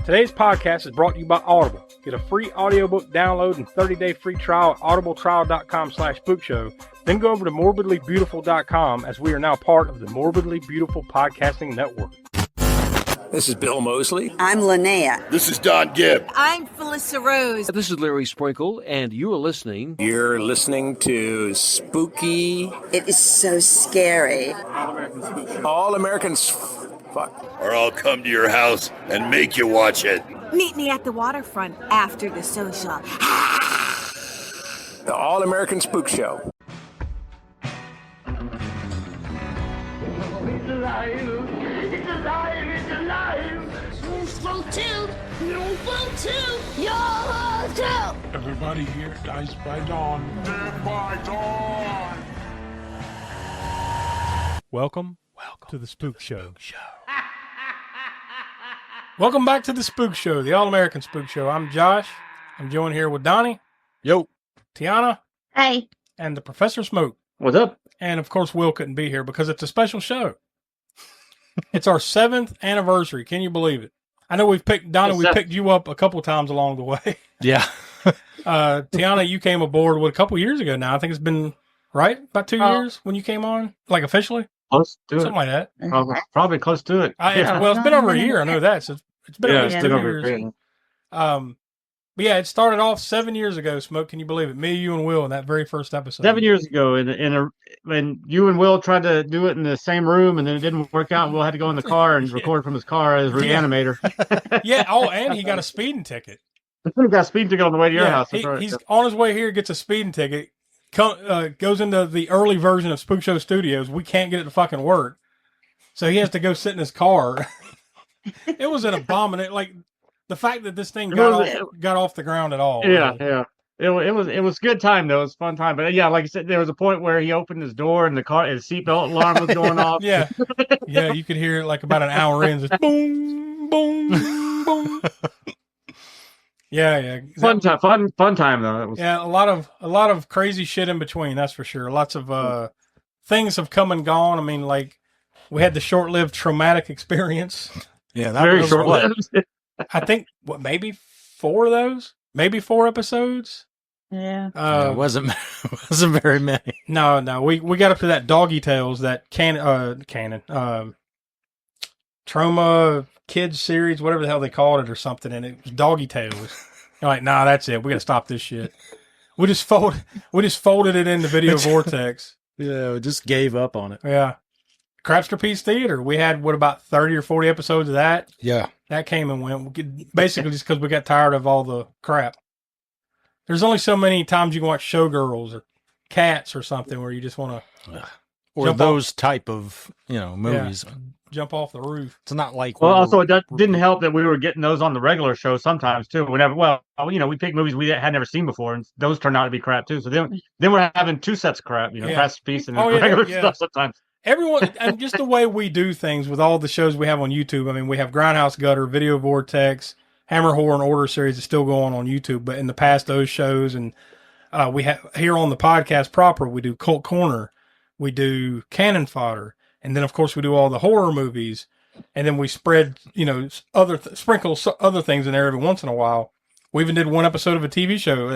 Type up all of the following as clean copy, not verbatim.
Today's podcast is brought to you by Audible. Get a free audiobook download and 30-day free trial at audibletrial.com/spookshow. Then go over to morbidlybeautiful.com as we are now part of the Morbidly Beautiful Podcasting Network. This is Bill Mosley. I'm Linnea. This is Don Gibb. I'm Felissa Rose. This is Larry Sprinkle, and you are listening. You're listening to Spooky. It is so scary. All Americans. Fuck. Or I'll come to your house and make you watch it. Meet me at the waterfront after the social. The All American Spook Show. It's alive! It's alive! It's alive! You spoke too! You spoke too! You're too! Everybody here dies by dawn. Dead by dawn! Welcome to the Spook Show. Welcome back to the Spook Show, the All-American Spook Show. I'm Josh. I'm joined here with Donnie. Yo. Tiana. Hey. And the Professor Smoke. What's up? And, of course, Will couldn't be here because it's a special show. It's our 7th anniversary. Can you believe it? I know we've picked you up a couple times along the way. Yeah. Tiana, you came aboard, a couple years ago now? I think it's been, right? About 2 years when you came on? Like, officially? Close to Something like that. Probably close to it. It's been over a year. I know that. So it's been at least 2 over years. But yeah, it started off 7 years ago, Smoke. Can you believe it? Me, you, and Will in that very first episode. 7 years ago, when you and Will tried to do it in the same room, and then it didn't work out, and Will had to go in the car and record from his car as Reanimator. Yeah. Oh, and he got a speeding ticket. He got a speeding ticket on the way to your house. He's on his way here, gets a speeding ticket. Goes into the early version of Spookshow Studios. We can't get it to fucking work, so he has to go sit in his car. It was an abomination. Like the fact that this thing got off the ground at all. Yeah. It was a good time though. It was a fun time. But yeah, like I said, there was a point where he opened his door and his seatbelt alarm was going off. Yeah, you could hear it like about an hour in. Just boom, boom, boom. Yeah. Fun time though. It was... Yeah, a lot of crazy shit in between. That's for sure. Lots of things have come and gone. I mean, like we had the short-lived traumatic experience. Yeah, that very short-lived. I think maybe 4 of those, maybe 4 episodes. Yeah. It wasn't very many. No. We got up to that Doggy Tales, that Trauma Kids series, whatever the hell they called it or something, and it was Doggy Tales. You're like, nah, that's it. We got to stop this shit. We just folded it in the video vortex. Yeah, we just gave up on it. Yeah. Crapster Peace Theater. We had, about 30 or 40 episodes of that? Yeah. That came and went. Basically just because we got tired of all the crap. There's only so many times you can watch Showgirls or Cats or something where you just want to... Or those type of, movies. Yeah. Jump off the roof. It's not like... Well, also, it didn't help that we were getting those on the regular show sometimes, too. We picked movies we had never seen before, and those turned out to be crap, too. So then we're having 2 sets of crap, Crap's Piece and regular stuff sometimes. Everyone, and just the way we do things with all the shows we have on YouTube. I mean, we have Grindhouse Gutter, Video Vortex, Hammer Horror and Order series is still going on YouTube, but in the past, those shows, and we have here on the podcast proper, we do Cult Corner, we do Cannon Fodder, and then, of course, we do all the horror movies, and then we spread, sprinkle other things in there every once in a while. We even did one episode of a TV show,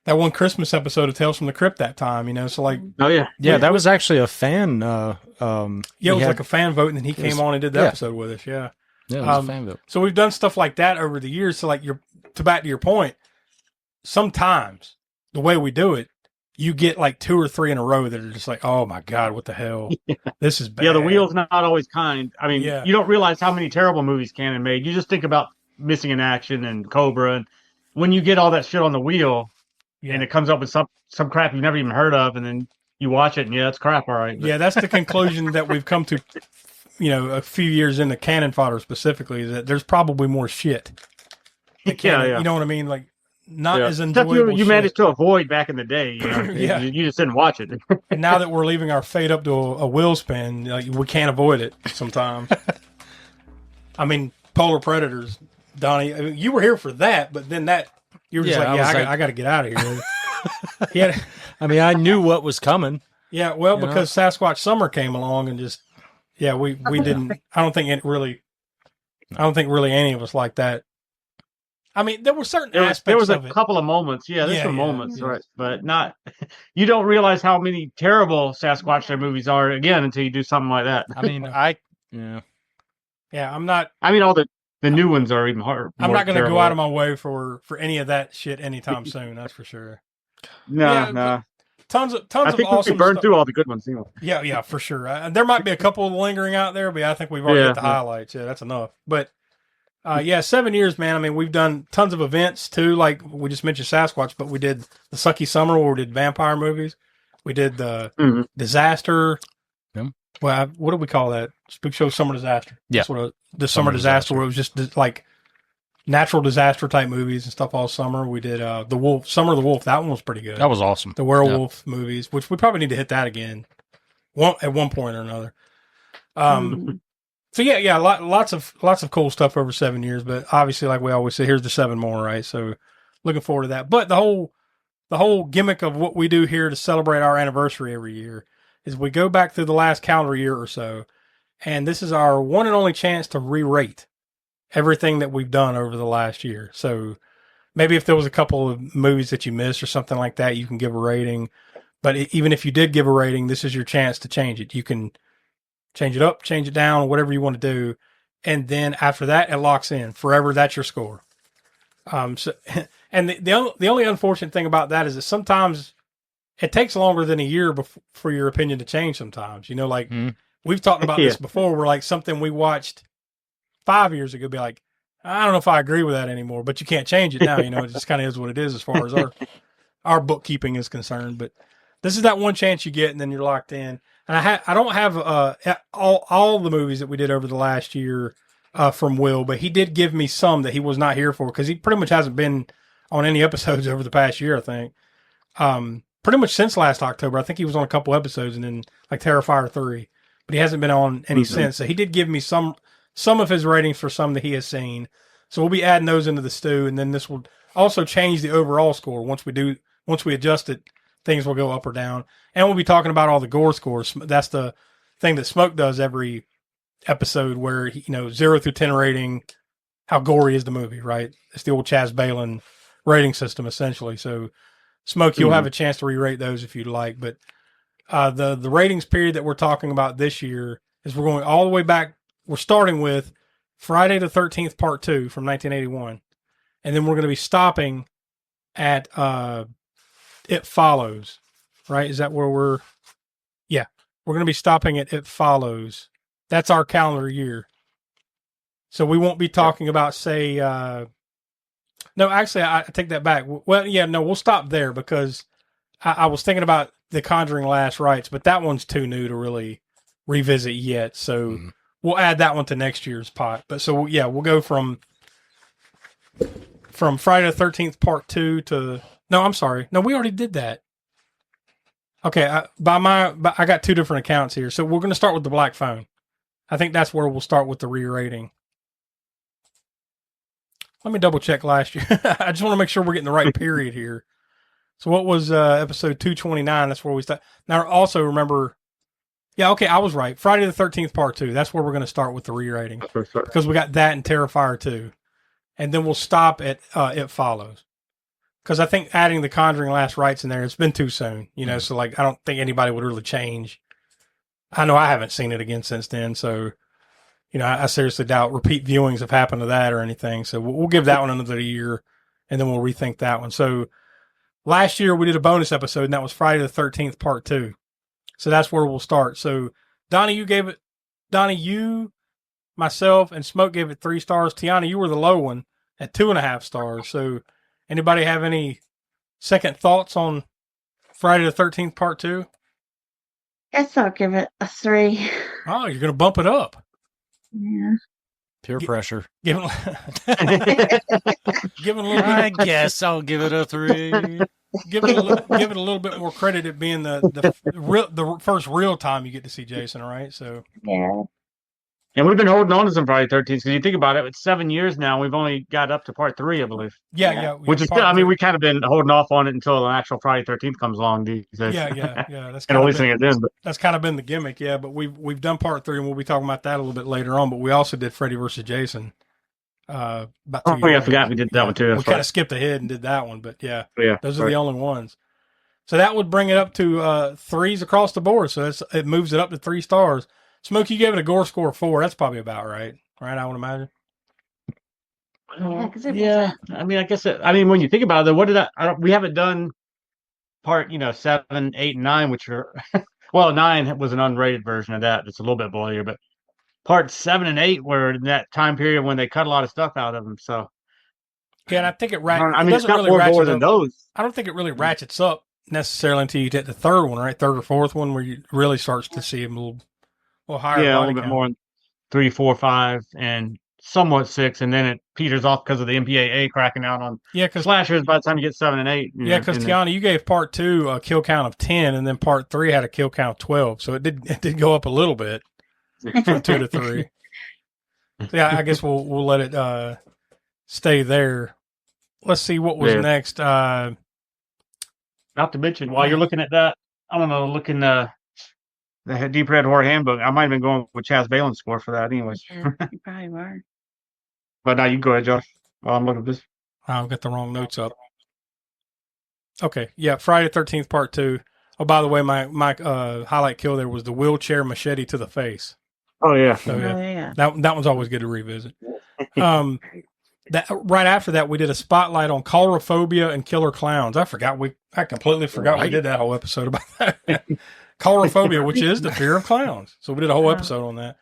that one Christmas episode of Tales from the Crypt that time, so like... Oh, yeah. Yeah, that was actually a fan... it was like a fan vote, and then he came on and did the episode with us, yeah. Yeah, it was a fan vote. So we've done stuff like that over the years, so like back to your point, sometimes, the way we do it, you get like 2 or 3 in a row that are just like, oh my God, what the hell? This is bad. Yeah, the wheel's not always kind. I mean, you don't realize how many terrible movies Cannon made. You just think about Missing in Action and Cobra. And when you get all that shit on the wheel and it comes up with some crap you've never even heard of, and then you watch it and it's crap, all right. But... Yeah, that's the conclusion that we've come to, a few years into Cannon Fodder specifically, is that there's probably more shit. Yeah. You know what I mean? Like, not as enjoyable. You managed to avoid back in the day. You just didn't watch it. And now that we're leaving our fate up to a wheel spin, we can't avoid it sometimes. I mean, Polar Predators, Donnie, you were here for that, but then you were just I got to get out of here. I knew what was coming. Yeah, well, because Sasquatch Summer came along and just, we didn't, I don't think it really I don't think really any of us like that. I mean, there were certain aspects there was of a it. couple of moments. Yeah, there's some moments, right? But not. You don't realize how many terrible Sasquatch their movies are again until you do something like that. I mean, Yeah, I'm not. I mean, all the new ones are even harder. I'm not going to go out of my way for any of that shit anytime soon. That's for sure. No. Tons of I think awesome we burned stuff. through all the good ones. Anyway. Yeah, for sure. There might be a couple lingering out there, but I think we've already hit the highlights. Yeah, that's enough. But 7 years, man. I mean, we've done tons of events too. Like we just mentioned Sasquatch, but we did the Sucky Summer where we did vampire movies. We did the Disaster. Yeah. Well, what do we call that? Spookshow Summer Disaster. Yeah. That's what the Summer Disaster where it was just like natural disaster type movies and stuff all summer. We did the Wolf, Summer of the Wolf. That one was pretty good. That was awesome. The werewolf movies, which we probably need to hit that again, at one point or another. So lots of cool stuff over 7 years. But obviously, like we always say, here's the 7 more, right? So looking forward to that. But the whole gimmick of what we do here to celebrate our anniversary every year is we go back through the last calendar year or so, and this is our one and only chance to re-rate everything that we've done over the last year. So maybe if there was a couple of movies that you missed or something like that, you can give a rating. But even if you did give a rating, this is your chance to change it. You can change it up, change it down, whatever you want to do. And then after that, it locks in forever. That's your score. And the only unfortunate thing about that is that sometimes it takes longer than a year for your opinion to change sometimes. You know, like we've talked about this before, where like something we watched 5 years ago be like, I don't know if I agree with that anymore, but you can't change it now. You know, it just kind of is what it is as far as our bookkeeping is concerned. But this is that one chance you get, and then you're locked in. And I don't have all the movies that we did over the last year from Will, but he did give me some that he was not here for because he pretty much hasn't been on any episodes over the past year, I think. Pretty much since last October. I think he was on a couple episodes and then like Terrifier 3, but he hasn't been on any since. So he did give me some of his ratings for some that he has seen. So we'll be adding those into the stew, and then this will also change the overall score. Once we adjust it, things will go up or down. And we'll be talking about all the gore scores. That's the thing that Smoke does every episode where, 0 through 10 rating, how gory is the movie, right? It's the old Chaz Balin rating system, essentially. So, Smoke, you'll have a chance to re-rate those if you'd like. But the ratings period that we're talking about this year is we're going all the way back. We're starting with Friday the 13th, Part 2 from 1981. And then we're going to be stopping at It Follows, right? Is that where we're going to be stopping at It Follows. That's our calendar year. So we won't be talking about, say, no, actually, I take that back. Well, we'll stop there because I was thinking about The Conjuring Last Rites, but that one's too new to really revisit yet. So we'll add that one to next year's pot. But so, we'll go from Friday the 13th, Part 2 to... No, I'm sorry. No, we already did that. Okay, I got two different accounts here. So we're going to start with the Black Phone. I think that's where we'll start with the re-rating. Let me double check last year. I just want to make sure we're getting the right period here. So what was episode 229? That's where we start. Now also remember, I was right. Friday the 13th, Part 2. That's where we're going to start with the re-rating. Because we got that and Terrifier 2. And then we'll stop at It Follows. Because I think adding The Conjuring Last Rites in there, it's been too soon. So like I don't think anybody would really change. I know I haven't seen it again since then, so I seriously doubt repeat viewings have happened to that or anything. So we'll give that one another year, and then we'll rethink that one. So last year we did a bonus episode, and that was Friday the 13th, Part 2. So that's where we'll start. So Donnie, you, myself, and Smoke gave it 3 stars. Tiana, you were the low one at 2.5 stars. So anybody have any second thoughts on Friday the 13th, Part 2? Guess I'll give it a 3. Oh, you're going to bump it up. Yeah. Peer pressure. Give it a little bit. I guess I'll give it a 3. Give it a little bit more credit at being the first real time you get to see Jason, all right? So yeah. And we've been holding on to some Friday 13th because you think about it, it's 7 years now. We've only got up to part 3, I believe. Yeah. Which is still, I mean, we kind of been holding off on it until an actual Friday 13th comes along these days. Yeah. That's and releasing it then. But that's kind of been the gimmick, yeah. But we've done part 3, and we'll be talking about that a little bit later on. But we also did Freddy versus Jason. About 2 years I ago. forgot we did that one too. We kind of skipped ahead and did that one, but yeah, yeah, those are the only ones. So that would bring it up to 3s across the board. So it moves it up to 3 stars. Smoke, you gave it a gore score of 4. That's probably about right. Right, I would imagine. Yeah, I mean, I guess. When you think about it, what did we haven't done part 7, 8, and 9, which are 9 was an unrated version of that. It's a little bit bloodier, but part 7 and 8 were in that time period when they cut a lot of stuff out of them. So yeah, and I think it it's not really more than those. I don't think it really ratchets up necessarily until you get the third one, right? Third or fourth one, where you really starts to see them a little higher. Yeah, a little bit more. 3, 4, 5, and somewhat 6, and then it peters off because of the MPAA cracking out on slashers by the time you get 7 and 8. Yeah, because Tiana, you gave part 2 a kill count of 10, and then part 3 had a kill count of 12, so it did go up a little bit from 2 to 3. So yeah, I guess we'll let it stay there. Let's see what was next. Not to mention, while you're looking at that, I don't know, looking the Deep Red Horror Handbook. I might have been going with Chaz Balin's score for that, anyways. Yeah, you probably were. But now you go ahead, Josh. While I'm looking at this. I've got the wrong notes up. Okay, yeah, Friday 13th Part 2. Oh, by the way, my highlight kill there was the wheelchair machete to the face. Oh yeah, so, yeah. That one's always good to revisit. That right after that, we did a spotlight on coulrophobia and killer clowns. I completely forgot we did that whole episode about that. Coulrophobia, which is the fear of clowns. So we did a whole episode on that.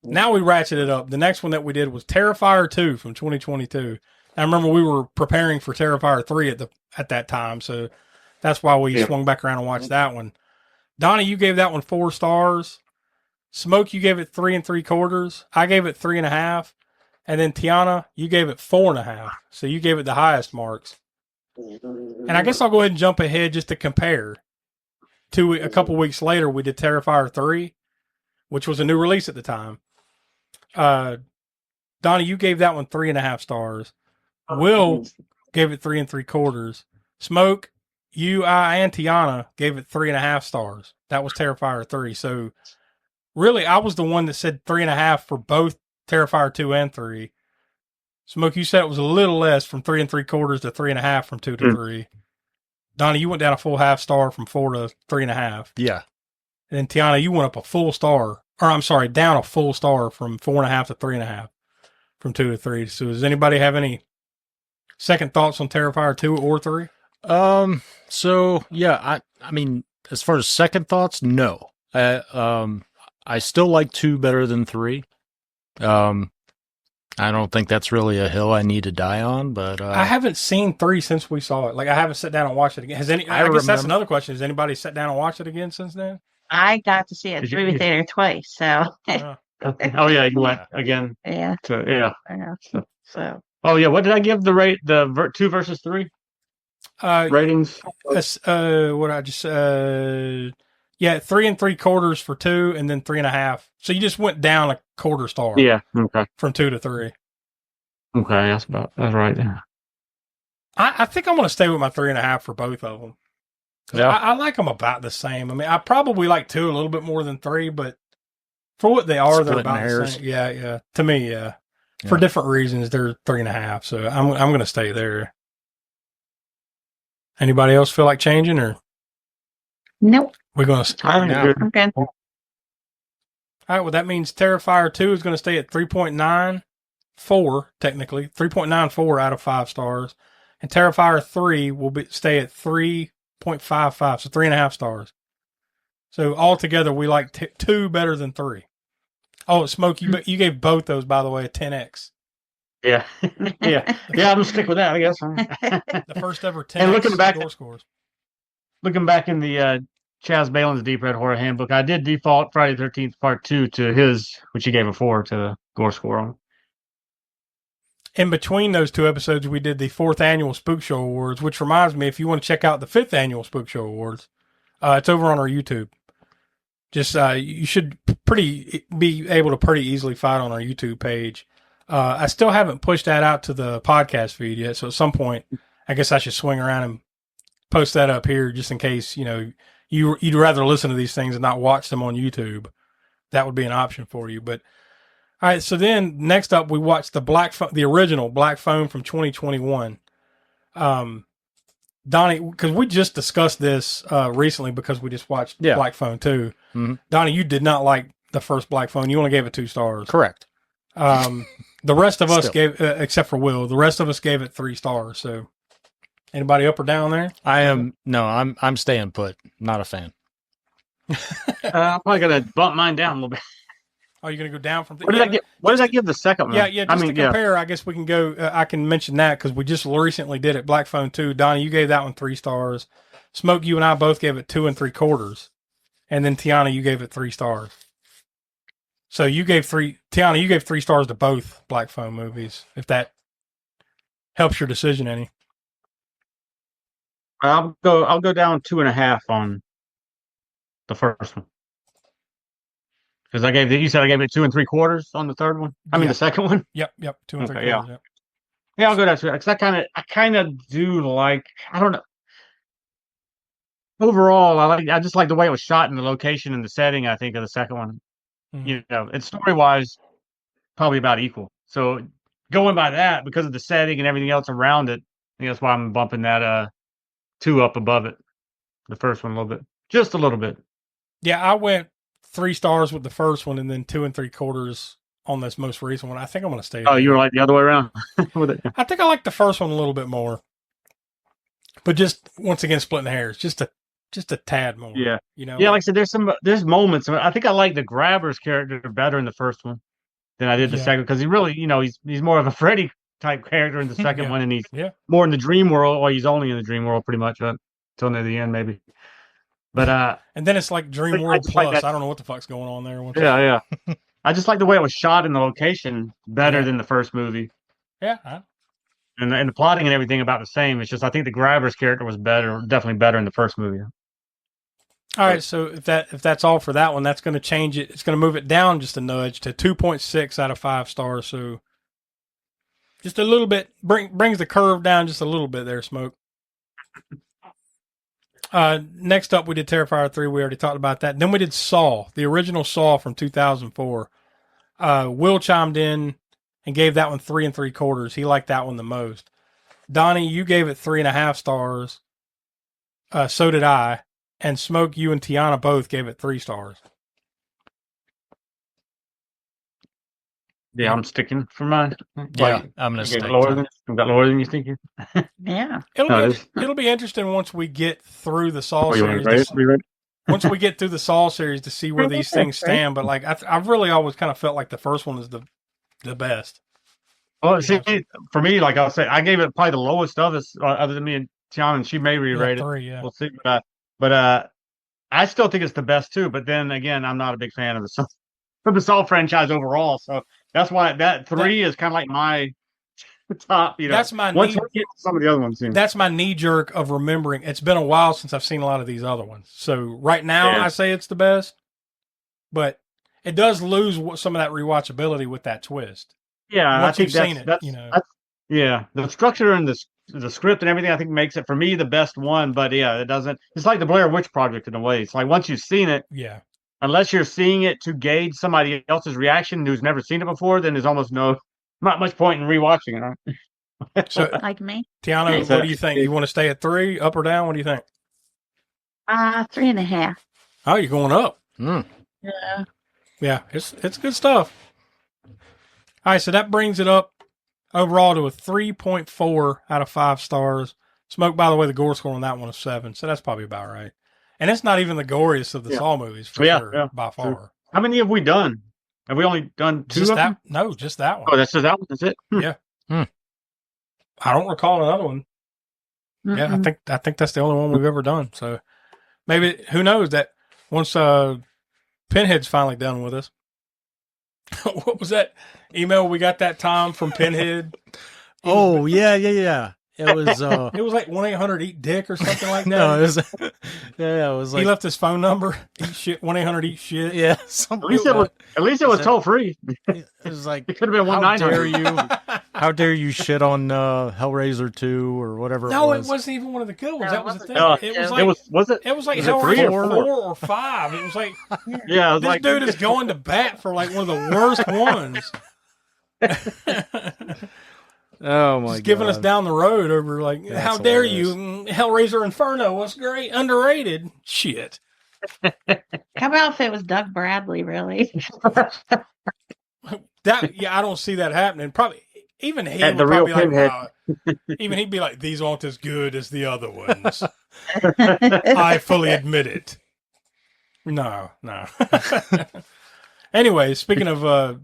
Now we ratcheted up. The next one that we did was Terrifier 2 from 2022. I remember we were preparing for Terrifier 3 at that time, so that's why we swung back around and watched that one. Donnie, you gave that one 4 stars. Smoke, you gave it 3 3/4. I gave it 3.5. And then Tiana, you gave it 4.5. So you gave it the highest marks. And I guess I'll go ahead and jump ahead just to compare. A couple weeks later, we did Terrifier 3, which was a new release at the time. Donnie, you gave that one 3.5 stars. Will gave it 3 3/4. Smoke, you, I, and Tiana gave it 3.5 stars. That was Terrifier 3. So really, I was the one that said 3.5 for both Terrifier 2 and 3. Smoke, you said it was a little less from 3 3/4 to 3.5 from 2 to 3. Donnie, you went down a full half star from 4 to 3.5. Yeah. And then Tiana, you went up a full star, down a full star from 4.5 to 3.5 from 2 to 3. So does anybody have any second thoughts on Terrifier 2 or 3? So yeah, I mean, as far as second thoughts, no. I still like 2 better than 3. I don't think that's really a hill I need to die on, but I haven't seen 3 since we saw it. Like I haven't sat down and watched it again. I guess that's another question. Has anybody sat down and watched it again since then? I got to see it movie theater twice, so. Oh yeah, you went again. Yeah. So. Oh yeah, what did I give the rate? The 2 versus 3 ratings. What I just 3 3/4 for 2, and then 3.5. So you just went down a quarter star. Yeah. Okay. From 2 to 3. Okay, that's right there. I think I'm going to stay with my 3.5 for both of them. Yeah. I like them about the same. I mean, I probably like 2 a little bit more than 3, but for what they are, they're about the same. Yeah. To me, yeah. For different reasons, they're 3.5. So I'm going to stay there. Anybody else feel like changing or? Nope. We're going to stay now. Okay. All right. Well, that means Terrifier 2 is going to stay at 3.94, technically 3.94 out of 5 stars, and Terrifier 3 will stay at 3.55, so 3.5 stars. So altogether, we like 2 better than 3. Oh, Smoke, you gave both those, by the way, a 10x. Yeah. I'm gonna stick with that, I guess. The first ever 10x and looking back, scores. Looking back in the Chaz Balin's Deep Red Horror Handbook, I did default Friday the 13th Part 2 to his, which he gave a 4 to the gore score on. In between those 2 episodes, we did the 4th annual Spookshow Awards, which reminds me, if you want to check out the 5th annual Spookshow Awards, it's over on our YouTube. Just you should be able to pretty easily find on our YouTube page. I still haven't pushed that out to the podcast feed yet, so at some point, I guess I should swing around and post that up here just in case you'd rather listen to these things and not watch them on YouTube. That would be an option for you. But all right, so then next up, we watched the original Black Phone from 2021. Donnie, because we just discussed this recently because we just watched Black Phone 2. Mm-hmm. Donnie, you did not like the first Black Phone. You only gave it 2 stars. Correct. The rest of us gave, except for Will, the rest of us gave it 3 stars. So, anybody up or down there? I'm staying put. Not a fan. I'm probably gonna bump mine down a little bit. Oh, you're gonna go down from? What did I give the second one? Yeah. Just to compare, I guess we can go. I can mention that because we just recently did it. Black Phone 2. Donnie, you gave that one 3 stars. Smoke, you and I both gave it 2 3/4, and then Tiana, you gave it 3 stars. So you gave 3. Tiana, you gave 3 stars to both Black Phone movies. If that helps your decision any. I'll go down 2.5 on the first one. Because you said I gave it 2 3/4 on the third one. I mean the second one. Yep, 2 3/4. Yeah. Yep. Yeah, I'll go down to it because I kind of do like. I don't know. Overall, I just like the way it was shot and the location and the setting. I think of the second one. Mm-hmm. And story wise, probably about equal. So going by that, because of the setting and everything else around it, I think that's why I'm bumping that 2 up above it. The first one a little bit, just a little bit. Yeah, I went 3 stars with the first one, and then 2 3/4 on this most recent one. I think I'm going to stay. Oh, you were like the other way around with it. I think I like the first one a little bit more, but just once again splitting hairs, just a tad more. Yeah, Yeah. Like I said, there's moments. I think I like the Grabber's character better in the first one than I did the second because he really, he's more of a Freddy type character in the second one, and he's more in the dream world, or he's only in the dream world pretty much until near the end, maybe. But and then it's like Dream World Plus. I don't know what the fuck's going on there. Yeah. I just like the way it was shot in the location better than the first movie. Yeah. And the plotting and everything about the same. It's just I think the Grabber's character was definitely better in the first movie. All right, so if that's all for that one, that's going to change it. It's going to move it down just a nudge to 2.6 out of 5 stars. So just a little bit brings the curve down just a little bit there, Smoke. Next up, we did Terrifier 3. We already talked about that. Then we did Saw, the original Saw from 2004. Will chimed in and gave that one 3 3/4. He liked that one the most. Donnie, you gave it 3.5 stars. So did I. And Smoke, you and Tiana both gave it 3 stars. Yeah, I'm sticking for mine. Yeah, I'm going to stick. Lower than you thinking? Yeah. It'll be interesting once we get through the Saw series. Once we get through the Saw series to see where these things stand. But like, I've really always kind of felt like the first one is the best. Well, see, for me, like I'll say, I gave it probably the lowest of us, other than me and Tiana, and she may re-rate it. 3, We'll see. But I still think it's the best too. But then again, I'm not a big fan of the Saw franchise overall. So that's why that 3 is kind of like my top. That's my once we get to some of the other ones. That's my knee jerk of remembering. It's been a while since I've seen a lot of these other ones. So right now, I say it's the best, but it does lose some of that rewatchability with that twist. Yeah, once I think you've seen it, the structure and the script and everything, I think makes it for me the best one. But it doesn't. It's like the Blair Witch Project in a way. It's like once you've seen it, unless you're seeing it to gauge somebody else's reaction who's never seen it before, then there's almost not much point in rewatching it. Right? So, like me, Tiana, what do you think? You want to stay at 3, up or down? What do you think? 3.5. Oh, you're going up. Yeah, it's good stuff. All right, so that brings it up overall to a 3.4 out of 5 stars. Smoke, by the way, the gore score on that one is 7, so that's probably about right. And it's not even the goriest of the Saw movies, for sure, by far. Sure. How many have we done? Have we only done 2 just of them? No, just that one. Oh, that's just that one? That's it? Yeah. I don't recall another one. Mm-mm. Yeah, I think that's the only one we've ever done. So maybe, who knows, that once Pinhead's finally done with us. What was that email we got that time from Pinhead? Oh, yeah. It was It was like 1-800-EAT-DICK or something like that. no, it was yeah, it was like he left his phone number. Eat shit. 1-800-EAT-SHIT. yeah. At least it was toll free. It was like It could have been how dare 1-900. you? How dare you shit on Hellraiser 2 or whatever? No, it it wasn't even one of the good ones. No, that was the thing. No, It was like was it? it was like Was it Hellraiser 3 or 4 4? or 5. It was like Yeah, it was this like dude is going to bat for like one of the worst ones. Oh my Just giving us God. down the road over like, That's how dare hilarious. you? Hellraiser Inferno was great, underrated. Shit. How about if it was Doug Bradley? Really? That I don't see that happening. Probably even he And would the real probably like, Pinhead. even he'd be like, these aren't as good as the other ones. I fully admit it. No. Anyway, speaking of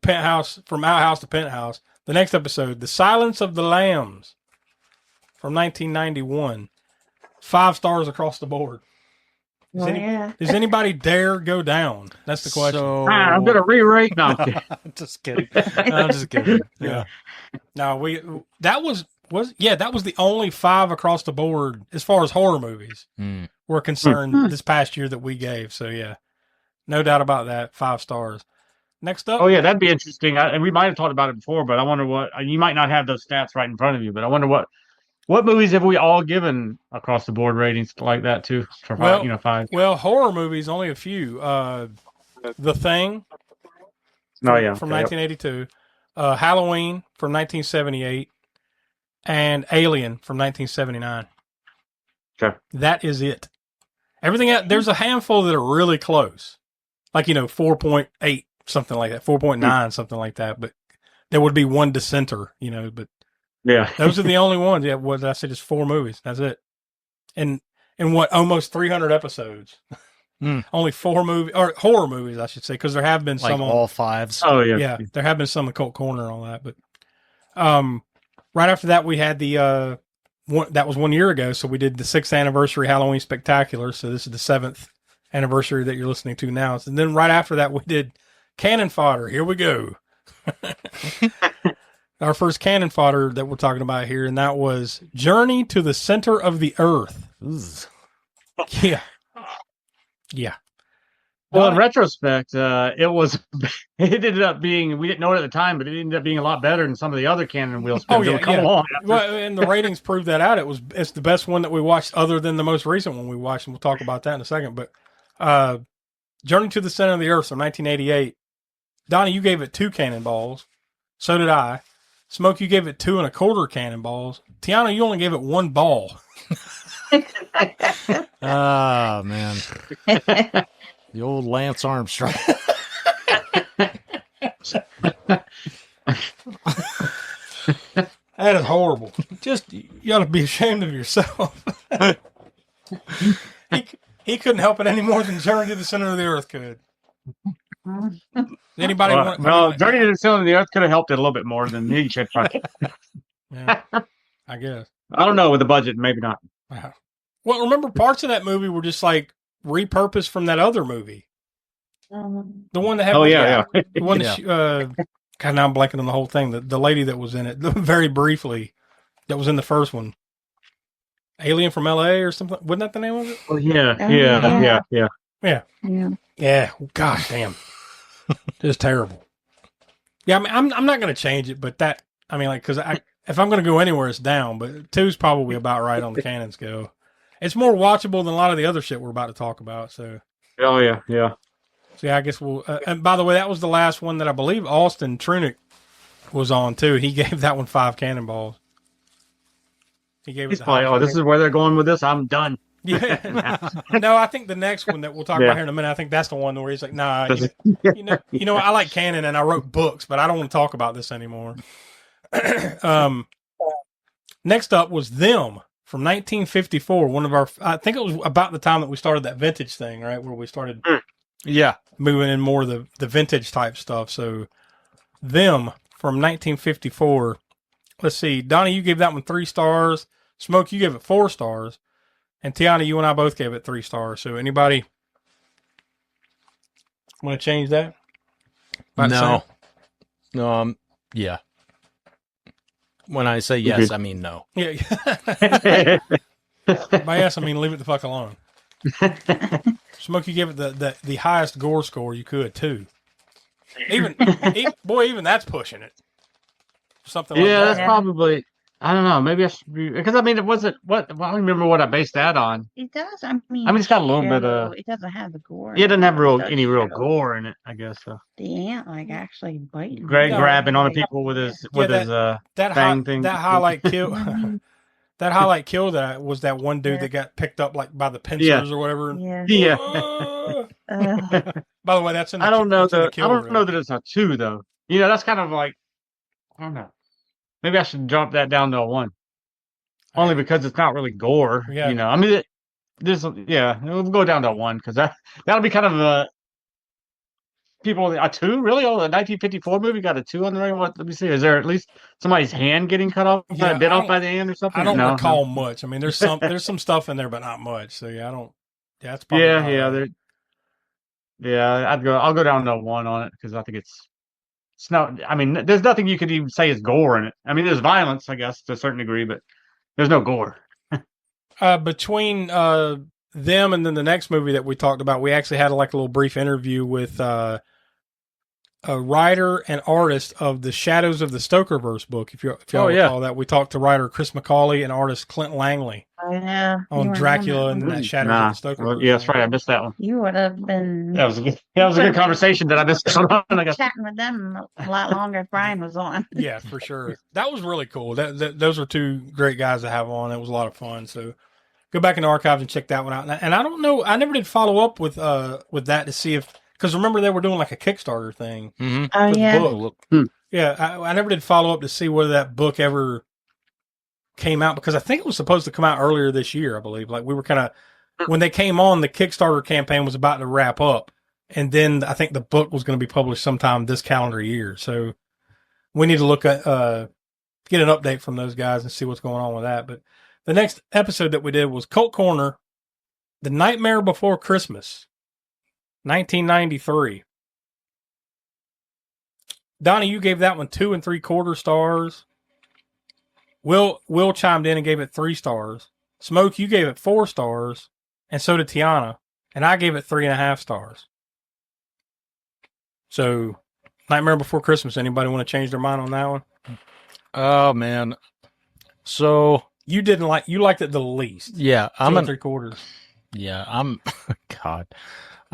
penthouse, from outhouse to penthouse, the next episode, The Silence of the Lambs from 1991. 5 stars across the board. Does, does anybody dare go down? That's the question. So, I'm gonna re-rate. No, I'm kidding. I'm just kidding. I'm just kidding. Yeah. No, that was the only 5 across the board as far as horror movies were concerned this past year that we gave. So yeah, no doubt about that. 5 stars. Next up. Oh yeah, that'd be interesting. And we might have talked about it before, but I wonder what you might not have those stats right in front of you. But I wonder what movies have we all given across the board ratings like that too? For 5. Well, horror movies only a few. The Thing. From 1982. Halloween from 1978, and Alien from 1979. Okay. That is it. Everything else, there's a handful that are really close. Like, 4.8, something like that, 4.9, something like that. But there would be one dissenter, but yeah, those are the only ones. Yeah, what did I say? Just 4 movies. That's it. And almost 300 episodes. Only 4 movies, or horror movies, I should say, because there have been like some all 5s. Oh yeah, yeah. There have been some in Cult Corner and all that, but right after that we had the that was 1 year ago, so we did the 6th anniversary Halloween Spectacular. So this is the 7th anniversary that you're listening to now. And then right after that we did Cannon Fodder. Here we go. Our first cannon fodder that we're talking about here, and that was Journey to the Center of the Earth. Yeah. Yeah. Well, in retrospect, it ended up being, we didn't know it at the time, but it ended up being a lot better than some of the other Cannon wheel spins. On. Well, and the ratings proved that out. It's the best one that we watched, other than the most recent one we watched, and we'll talk about that in a second. But Journey to the Center of the Earth from 1988. Donnie, you gave it 2 cannonballs. So did I. Smoke, you gave it 2 1/4 cannonballs. Tiana, you only gave it 1 ball. Ah, man. The old Lance Armstrong. That is horrible. Just, you ought to be ashamed of yourself. He couldn't help it any more than Journey to the Center of the Earth could. Anybody want? Well, Journey to the Center of the Earth could have helped it a little bit more than me. Yeah, I guess. I don't know, with the budget, maybe not. Well, remember, parts of that movie were just like repurposed from that other movie. The one that had. Oh yeah. The one that God, now I'm blanking on the whole thing. The lady that was in it, very briefly, that was in the first one. Alien from L.A. or something. Wasn't that the name of it? Oh yeah. God damn, it's terrible. Yeah, I mean, I'm not going to change it, but because if I'm going to go anywhere, it's down. But 2's probably about right on the Cannon scale. It's more watchable than a lot of the other shit we're about to talk about. So. Oh yeah. So yeah, I guess we'll. And by the way, that was the last one that I believe Austin Trunick was on too. He gave that one 5 cannonballs. He gave it. He's probably, this is where they're going with this. I'm done. Yeah. No, I think the next one that we'll talk about here in a minute, I think that's the one where he's like, nah, you know, I like canon and I wrote books, but I don't want to talk about this anymore. Next up was Them from 1954. One of our, I think it was about the time that we started that vintage thing, right? Where we started moving in more of the vintage type stuff. So Them from 1954. Let's see. Donnie, you gave that one 3 stars. Smoke, you gave it 4 stars. And Tiana, you and I both gave it 3 stars. So anybody want to change that? No. Yeah. When I say yes, I mean no. Yeah. By yes, I mean leave it the fuck alone. Smokey gave it the highest gore score you could too. Even that's pushing it. Something like that. Yeah, that's probably. I don't know. Maybe I should be because I mean, it wasn't what. Well, I don't remember what I based that on. It does. I mean, it's got a little bit of. It doesn't have the gore. Yeah, it doesn't have It any real show. gore in it. I guess so. The ant actually biting. Grabbing on the people with his fang thing. That highlight kill. That highlight kill that was that one dude that got picked up like by the pincers or whatever. Yeah. By the way, that's in the I don't know that it's a 2 though. That's kind of like I don't know. Maybe I should drop that down to a 1. Only because it's not really gore. Yeah. I mean, we'll go down to a 1 because that'll be kind of a 2 really? Oh, the 1954 movie got a 2 on the ring. Let me see. Is there at least somebody's hand getting cut off, bit off by the hand or something? I don't recall much. I mean, there's some stuff in there, but not much. So I don't. Yeah, it's probably I'll go down to a 1 on it because I think it's not. I mean, there's nothing you could even say is gore in it. I mean, there's violence, I guess, to a certain degree, but there's no gore. Between them and then the next movie that we talked about, we actually had a little brief interview with a writer and artist of the Shadows of the Stokerverse book. If y'all recall that, we talked to writer Chris McCauley and artist Clint Langley on Dracula and that Shadows of the Stokerverse. Yeah, that's right. I missed that one. You would have been. That was a good conversation that I missed. Chatting with them a lot longer if Brian was on. Yeah, for sure. That was really cool. Those are 2 great guys to have on. It was a lot of fun. So go back in the archives and check that one out. And I don't know. I never did follow up with that to see if. Because remember, they were doing like a Kickstarter thing. Mm-hmm. Oh, yeah. Book. Yeah, I never did follow up to see whether that book ever came out. Because I think it was supposed to come out earlier this year, I believe. Like, we were kind of... When they came on, the Kickstarter campaign was about to wrap up. And then I think the book was going to be published sometime this calendar year. So we need to look at... get an update from those guys and see what's going on with that. But the next episode that we did was Cult Corner, The Nightmare Before Christmas. 1993. Donnie, you gave that one 2 3/4 stars. Will chimed in and gave it 3 stars. Smoke, you gave it 4 stars, and so did Tiana, and I gave it 3.5 stars. So, Nightmare Before Christmas. Anybody want to change their mind on that one? Oh man, so you liked it the least. Yeah, 2 3/4. Yeah, God.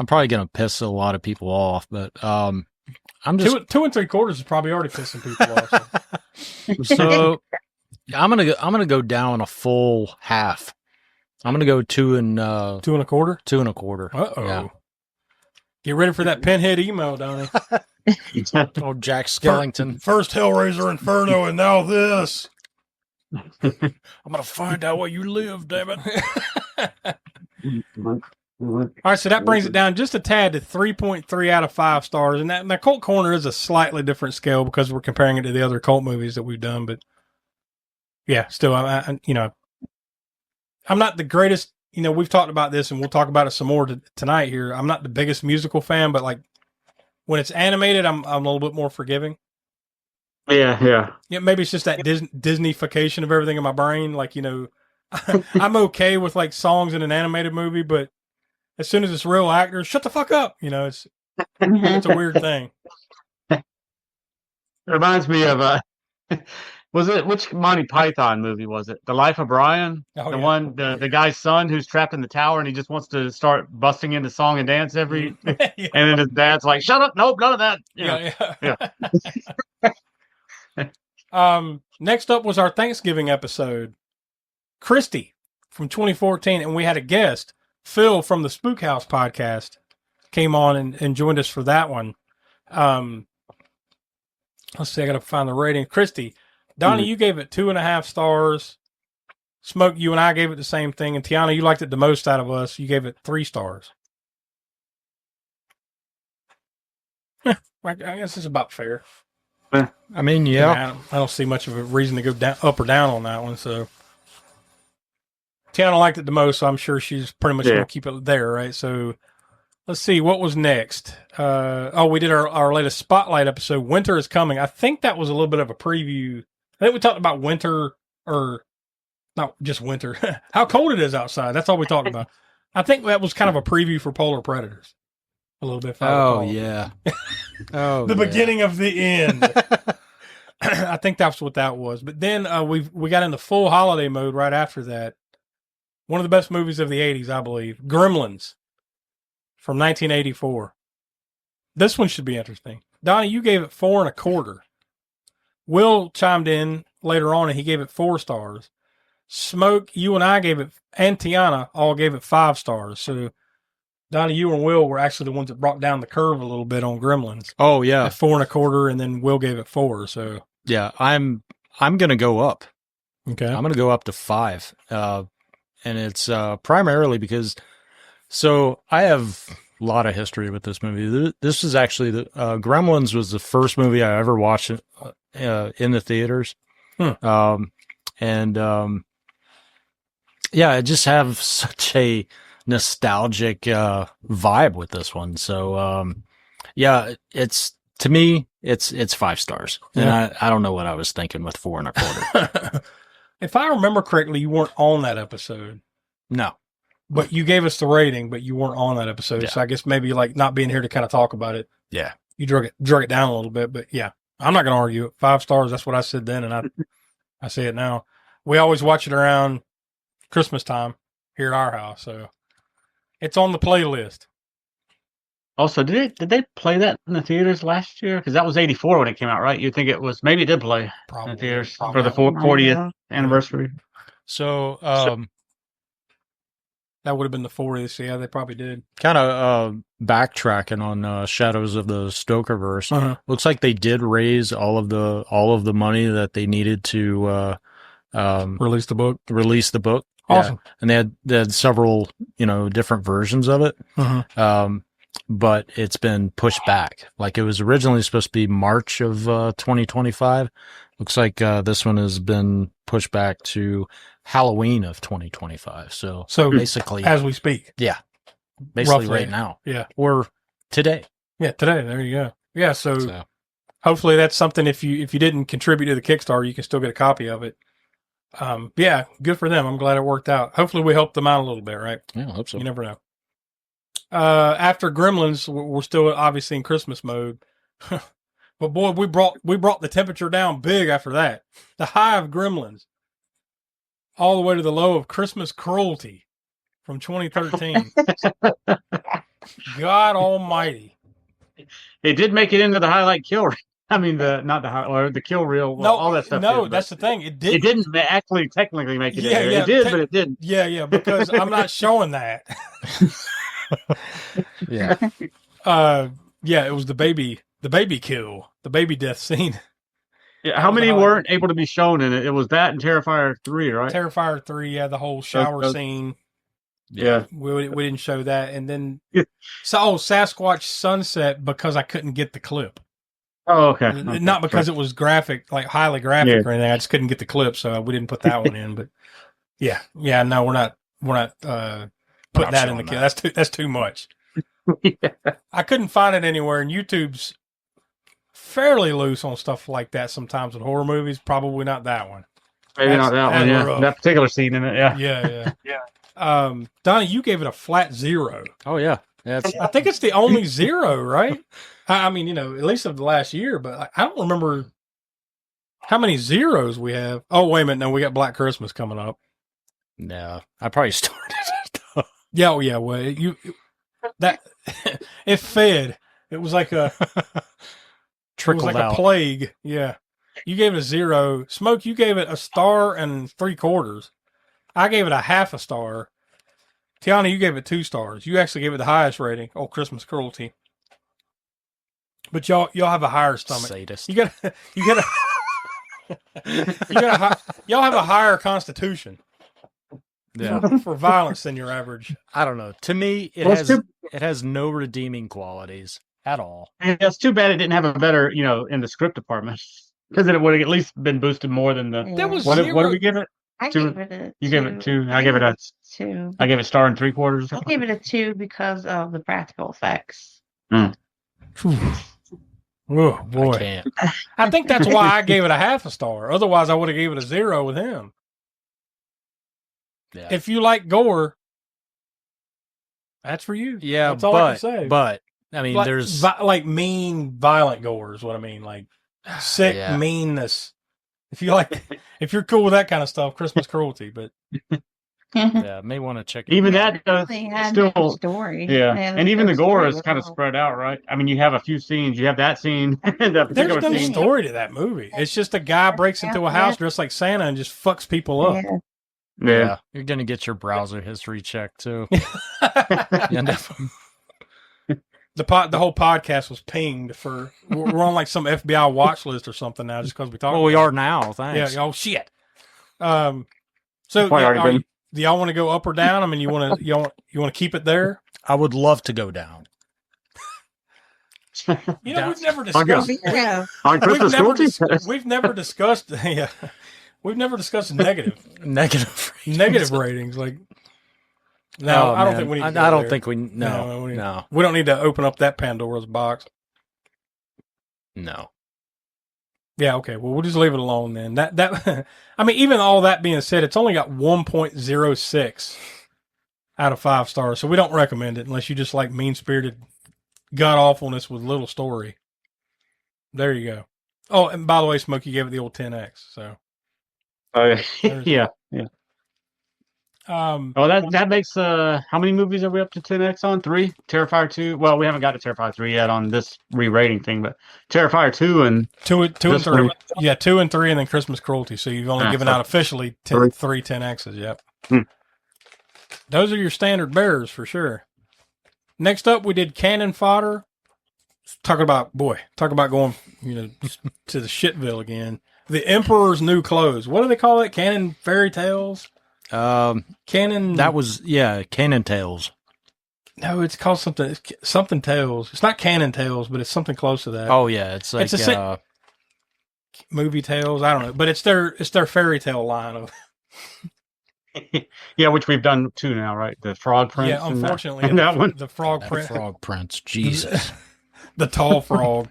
I'm probably going to piss a lot of people off, but I'm just 2 3/4 is probably already pissing people off. So I'm gonna go down a full half. I'm gonna go 2 1/4. 2 1/4. 2 1/4. Uh-oh. Yeah. Get ready for that pinhead email, Donnie. Oh, Jack Skellington. First Hellraiser Inferno, and now this. I'm gonna find out where you live, damn it. All right, so that brings it down just a tad to 3.3 out of 5 stars. And that Cult Corner is a slightly different scale because we're comparing it to the other cult movies that we've done. But yeah, still, I'm not the greatest. We've talked about this and we'll talk about it some more tonight here. I'm not the biggest musical fan, but like when it's animated, I'm a little bit more forgiving. Yeah. Yeah, maybe it's just that Disneyfication of everything in my brain. Like, I'm okay with like songs in an animated movie, but as soon as it's real actors, shut the fuck up. It's a weird thing. It reminds me of which Monty Python movie was it? The Life of Brian? One, the guy's son who's trapped in the tower and he just wants to start busting into song and dance every, and then his dad's like, shut up. Nope, none of that. Yeah. Next up was our Thanksgiving episode. Christy from 2014. And we had a guest, Phil from the Spookhouse podcast, came on and joined us for that one. Let's see, I got to find the rating. Christy, Donnie, you gave it 2.5 stars. Smoke, you and I gave it the same thing. And Tiana, you liked it the most out of us. You gave it 3 stars. I guess it's about fair. I mean, yeah. I don't see much of a reason to go down, up or down on that one. So Tiana liked it the most, so I'm sure she's pretty much going to keep it there, right? So let's see, what was next? We did our latest Spotlight episode, Winter is Coming. I think that was a little bit of a preview I think we talked about winter, or not just winter, how cold it is outside. That's all we talked about. I think that was kind of a preview for Polar Predators. A little bit. Oh, yeah. Oh, the beginning of the end. I think that's what that was. But then we got into full holiday mode right after that. One of the best movies of the 80s, I believe. Gremlins from 1984. This one should be interesting. Donnie, you gave it 4.25. Will chimed in later on and he gave it 4 stars. Smoke, you and I gave it, and Tiana all gave it 5 stars. So, Donnie, you and Will were actually the ones that brought down the curve a little bit on Gremlins. Oh, yeah. At 4.25, and then Will gave it 4. So, yeah, I'm going to go up. Okay. I'm going to go up to 5. And it's primarily because, so I have a lot of history with this movie. This is actually, Gremlins was the first movie I ever watched in the theaters. Yeah, I just have such a nostalgic vibe with this one. So, yeah, it's, to me, it's 5 stars. And I don't know what I was thinking with 4.25. If I remember correctly, you weren't on that episode. No. But you gave us the rating, but you weren't on that episode. Yeah. So I guess maybe like not being here to kind of talk about it. Yeah. You drug it down a little bit, but yeah, I'm not going to argue it. 5 stars. That's what I said then. And I say it now. We always watch it around Christmas time here at our house. So it's on the playlist. Also, did they play that in the theaters last year? Because that was 84 when it came out, right? You'd think it was, maybe it did play in the theaters for the 40th anniversary. So, that would have been the 40th. Yeah, they probably did. Kind of backtracking on Shadows of the Stokerverse. Looks like they did raise all of the money that they needed to release the book. Yeah. Awesome. And they had several, different versions of it. But it's been pushed back. Like it was originally supposed to be March of 2025. Looks like this one has been pushed back to Halloween of 2025. So basically, as we speak. Yeah. Basically Roughly. right now. Yeah. Or today. Yeah, today. There you go. Yeah, so hopefully that's something, if you didn't contribute to the Kickstarter, you can still get a copy of it. Yeah, good for them. I'm glad it worked out. Hopefully we helped them out a little bit, right? Yeah, I hope so. You never know. After Gremlins, we're still obviously in Christmas mode. But boy, we brought the temperature down big after that. The high of Gremlins, all the way to the low of Christmas Cruelty from 2013. God Almighty! It did make it into the highlight kill reel. I mean, the kill reel. Well, all that stuff. No, that's the thing. It didn't. It didn't actually technically make it in there. Yeah, it did, but it didn't. Yeah, because I'm not showing that. Yeah. Yeah, it was the baby kill, the baby death scene. Yeah, how many weren't able to be shown in it? It was that and Terrifier 3, right? Terrifier 3, yeah, the whole shower scene. Yeah. We didn't show that. And then, Sasquatch Sunset, because I couldn't get the clip. Oh, okay. Not because it was graphic, like highly graphic or anything. I just couldn't get the clip, so we didn't put that one in. But yeah, no, we're not putting that in the kill. That's too much. Yeah. I couldn't find it anywhere, and YouTube's fairly loose on stuff like that sometimes with horror movies. Probably not that one. Maybe not that one, yeah. That particular scene in it, yeah. Yeah. Donnie, you gave it a flat 0. Oh, yeah. I think it's the only 0, right? I mean, at least of the last year, but I don't remember how many zeros we have. Oh, wait a minute. No, we got Black Christmas coming up. No, I probably started it. Yeah, well, it fed. It was like a trickled out. A plague. Yeah. You gave it a 0. Smoke, you gave it a 1 3/4 stars. I gave it a 1/2 star. Tiana, you gave it 2 stars. You actually gave it the highest rating. Oh, Christmas Cruelty. But y'all have a higher stomach. Sadist. Y'all have a higher constitution. Yeah. For violence than your average. I don't know. To me, it has no redeeming qualities at all. And it's too bad it didn't have a better, in the script department, because it would have at least been boosted more than the. There was what did we give it? I gave it a 2. You gave it 2. I gave it a 2. I gave it 1 3/4. I gave it a 2 because of the practical effects. Oh boy, I can't. I think that's why I gave it a half a star. Otherwise, I would have gave it a 0 with him. Yeah. If you like gore, that's for you. Yeah, that's all I can say. But I mean, like, there's like mean, violent gore is what I mean. Like sick meanness. If you're cool with that kind of stuff, Christmas cruelty. But yeah, may want to check it. Even out. that still story. Yeah, and even the gore is kind of well. spread out, right? I mean, you have a few scenes. You have that scene. That there's particular no scene. story to that movie. It's just a guy breaks into a house dressed like Santa and just fucks people up. Yeah. You're gonna get your browser history checked too. The whole podcast was pinged for. We're on like some FBI watch list or something now, just because we talked. Well, we are now. Thanks. Yeah. Oh shit. So do y'all want to go up or down? I mean, you want to keep it there? I would love to go down. We've never discussed. On Christmas cruelty? We've never discussed. Yeah. We've never discussed negative ratings. Like, no, I don't think we need. I don't think we. No. We don't need to open up that Pandora's box. No. Yeah. Okay. Well, we'll just leave it alone then. That. I mean, even all that being said, it's only got 1.06 out of 5 stars, so we don't recommend it unless you just like mean-spirited god awfulness with little story. There you go. Oh, and by the way, Smokey gave it the old 10x. So. Yeah. That makes how many movies are we up to 10x on? 3? Terrifier 2. Well, we haven't got to Terrifier 3 yet on this re-rating thing, but Terrifier 2 and 2 and 3. One. Yeah, 2 and 3, and then Christmas Cruelty. So you've only given out officially 3 10x's. Yep. Those are your standard bearers for sure. Next up, we did Cannon Fodder. Talk about going to the shitville again. The Emperor's New Clothes. What do they call it? Canon Fairy Tales? Canon. That was, Canon Tales. No, it's called something Tales. It's not Canon Tales, but it's something close to that. Oh, yeah. It's like movie tales. I don't know. But it's their fairy tale line of. Yeah, which we've done 2 now, right? The Frog Prince. Yeah, unfortunately. That one. The Frog Prince. Frog Prince. Jesus. The tall frog.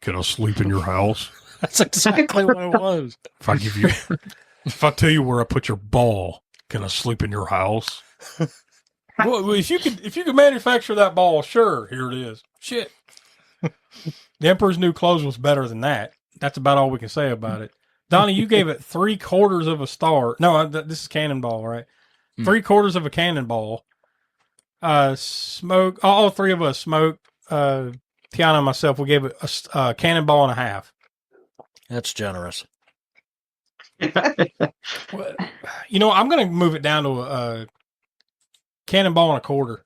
Can I sleep in your house? That's exactly what it was. If I tell you where I put your ball, can I sleep in your house? Well, if you could manufacture that ball, sure, here it is. Shit. The Emperor's New Clothes was better than that. That's about all we can say about it. Donnie, you gave it 3/4 of a star. No, this is Cannonball, right? 3/4 of a cannonball. Smoke. All 3 of us, Smoke, Tiana, and myself, we gave it a cannonball and a half. That's generous. I'm going to move it down to a cannonball and a quarter.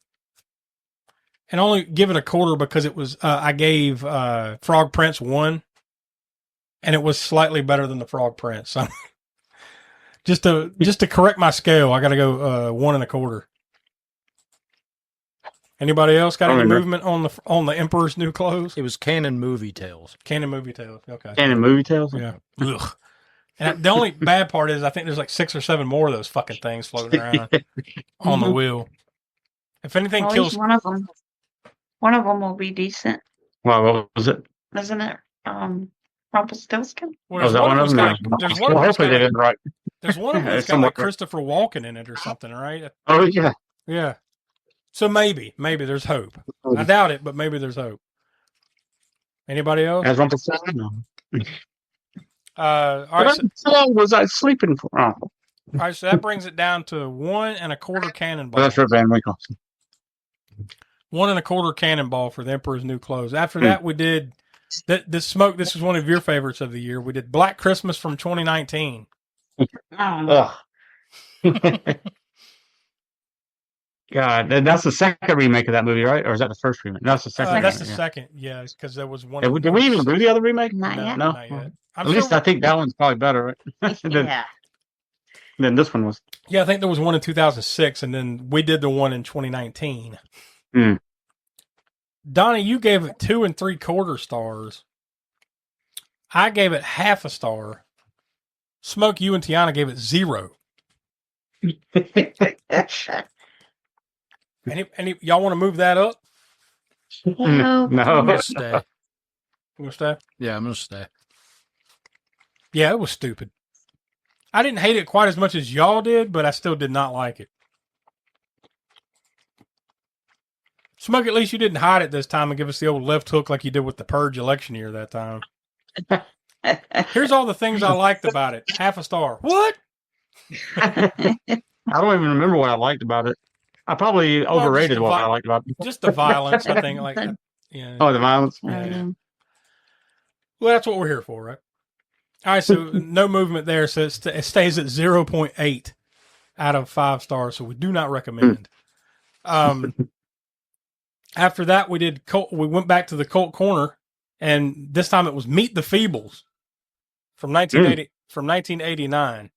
And only give it a quarter because it was, I gave Frog Prince 1, and it was slightly better than the Frog Prince. So just to correct my scale, I got to go 1 1/4. Anybody else got any movement on the Emperor's New Clothes? It was Canon Movie Tales. Canon Movie Tales. Okay. Canon Movie Tales? Yeah. Ugh. And the only bad part is I think there's like 6 or 7 more of those fucking things floating around on the wheel. If anything kills one of them will be decent. Wow, what was it? Isn't it? Rumpelstiltskin? Well, that one of them? There's one of them. Hopefully they did right. There's one of them that's got like Christopher Walken in it or something, right? Oh yeah. Yeah. So maybe there's hope. I doubt it, but maybe there's hope. Anybody else? As Rumpelstiltskin? No. All right. How long was I sleeping for? Oh. All right, so that brings it down to 1 1/4 cannonball. Oh, that's Rip Van Winkle. 1 1/4 cannonball for the Emperor's New Clothes. After that, we did this Smoke. This was one of your favorites of the year. We did Black Christmas from 2019. God, that's the second remake of that movie, right? Or is that the first remake? No, that's the second. That's the second. Yeah, because there was one. Did we even do the other remake? Not yet. No. Not yet. At least I think that one's probably better, right? than this one was. Yeah, I think there was one in 2006, and then we did the one in 2019. Donnie, you gave it 2 3/4 stars. I gave it half a star. Smoke, you and Tiana gave it 0. Any y'all want to move that up? No. No. Stay. You gonna stay? Yeah, I'm gonna stay. Yeah, it was stupid. I didn't hate it quite as much as y'all did, but I still did not like it. Smoke, at least you didn't hide it this time and give us the old left hook like you did with the Purge election year that time. Here's all the things I liked about it. Half a star. What? I don't even remember what I liked about it. I probably overrated what I liked about it. Just the violence, I think. Like, yeah. Oh, the violence. Yeah. Well, that's what we're here for, right? All right, so no movement there. So it stays at 0.8 out of 5 stars. So we do not recommend. After that, we went back to the Cult Corner, and this time it was Meet the Feebles from 1989.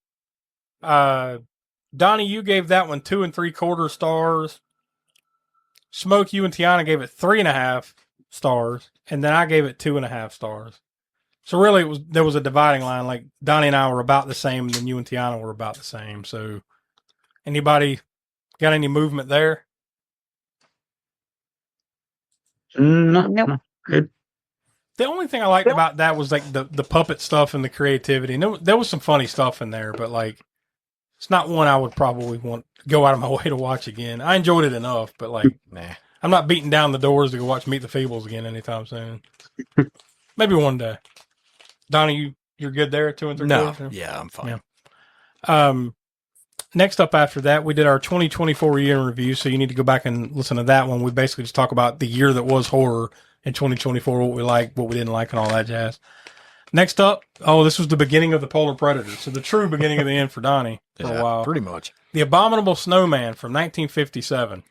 Donnie, you gave that one 2 3/4 stars. Smoke, you and Tiana gave it 3.5 stars, and then I gave it 2.5 stars. So really, there was a dividing line. Like Donnie and I were about the same, and then you and Tiana were about the same. So, anybody got any movement there? Nope. Good. The only thing I liked about that was like the puppet stuff and the creativity. And there was some funny stuff in there, but like it's not one I would probably want to go out of my way to watch again. I enjoyed it enough, but like I'm not beating down the doors to go watch Meet the Feebles again anytime soon. Maybe one day. Donnie, you're good there at 2 3/4? No. Yeah, I'm fine. Yeah. Next up after that, we did our 2024 year in review, so you need to go back and listen to that one. We basically just talk about the year that was horror in 2024, what we liked, what we didn't like, and all that jazz. Next up, this was the beginning of the Polar Predators, so the true beginning of the end for Donnie for a while. Pretty much. The Abominable Snowman from 1957.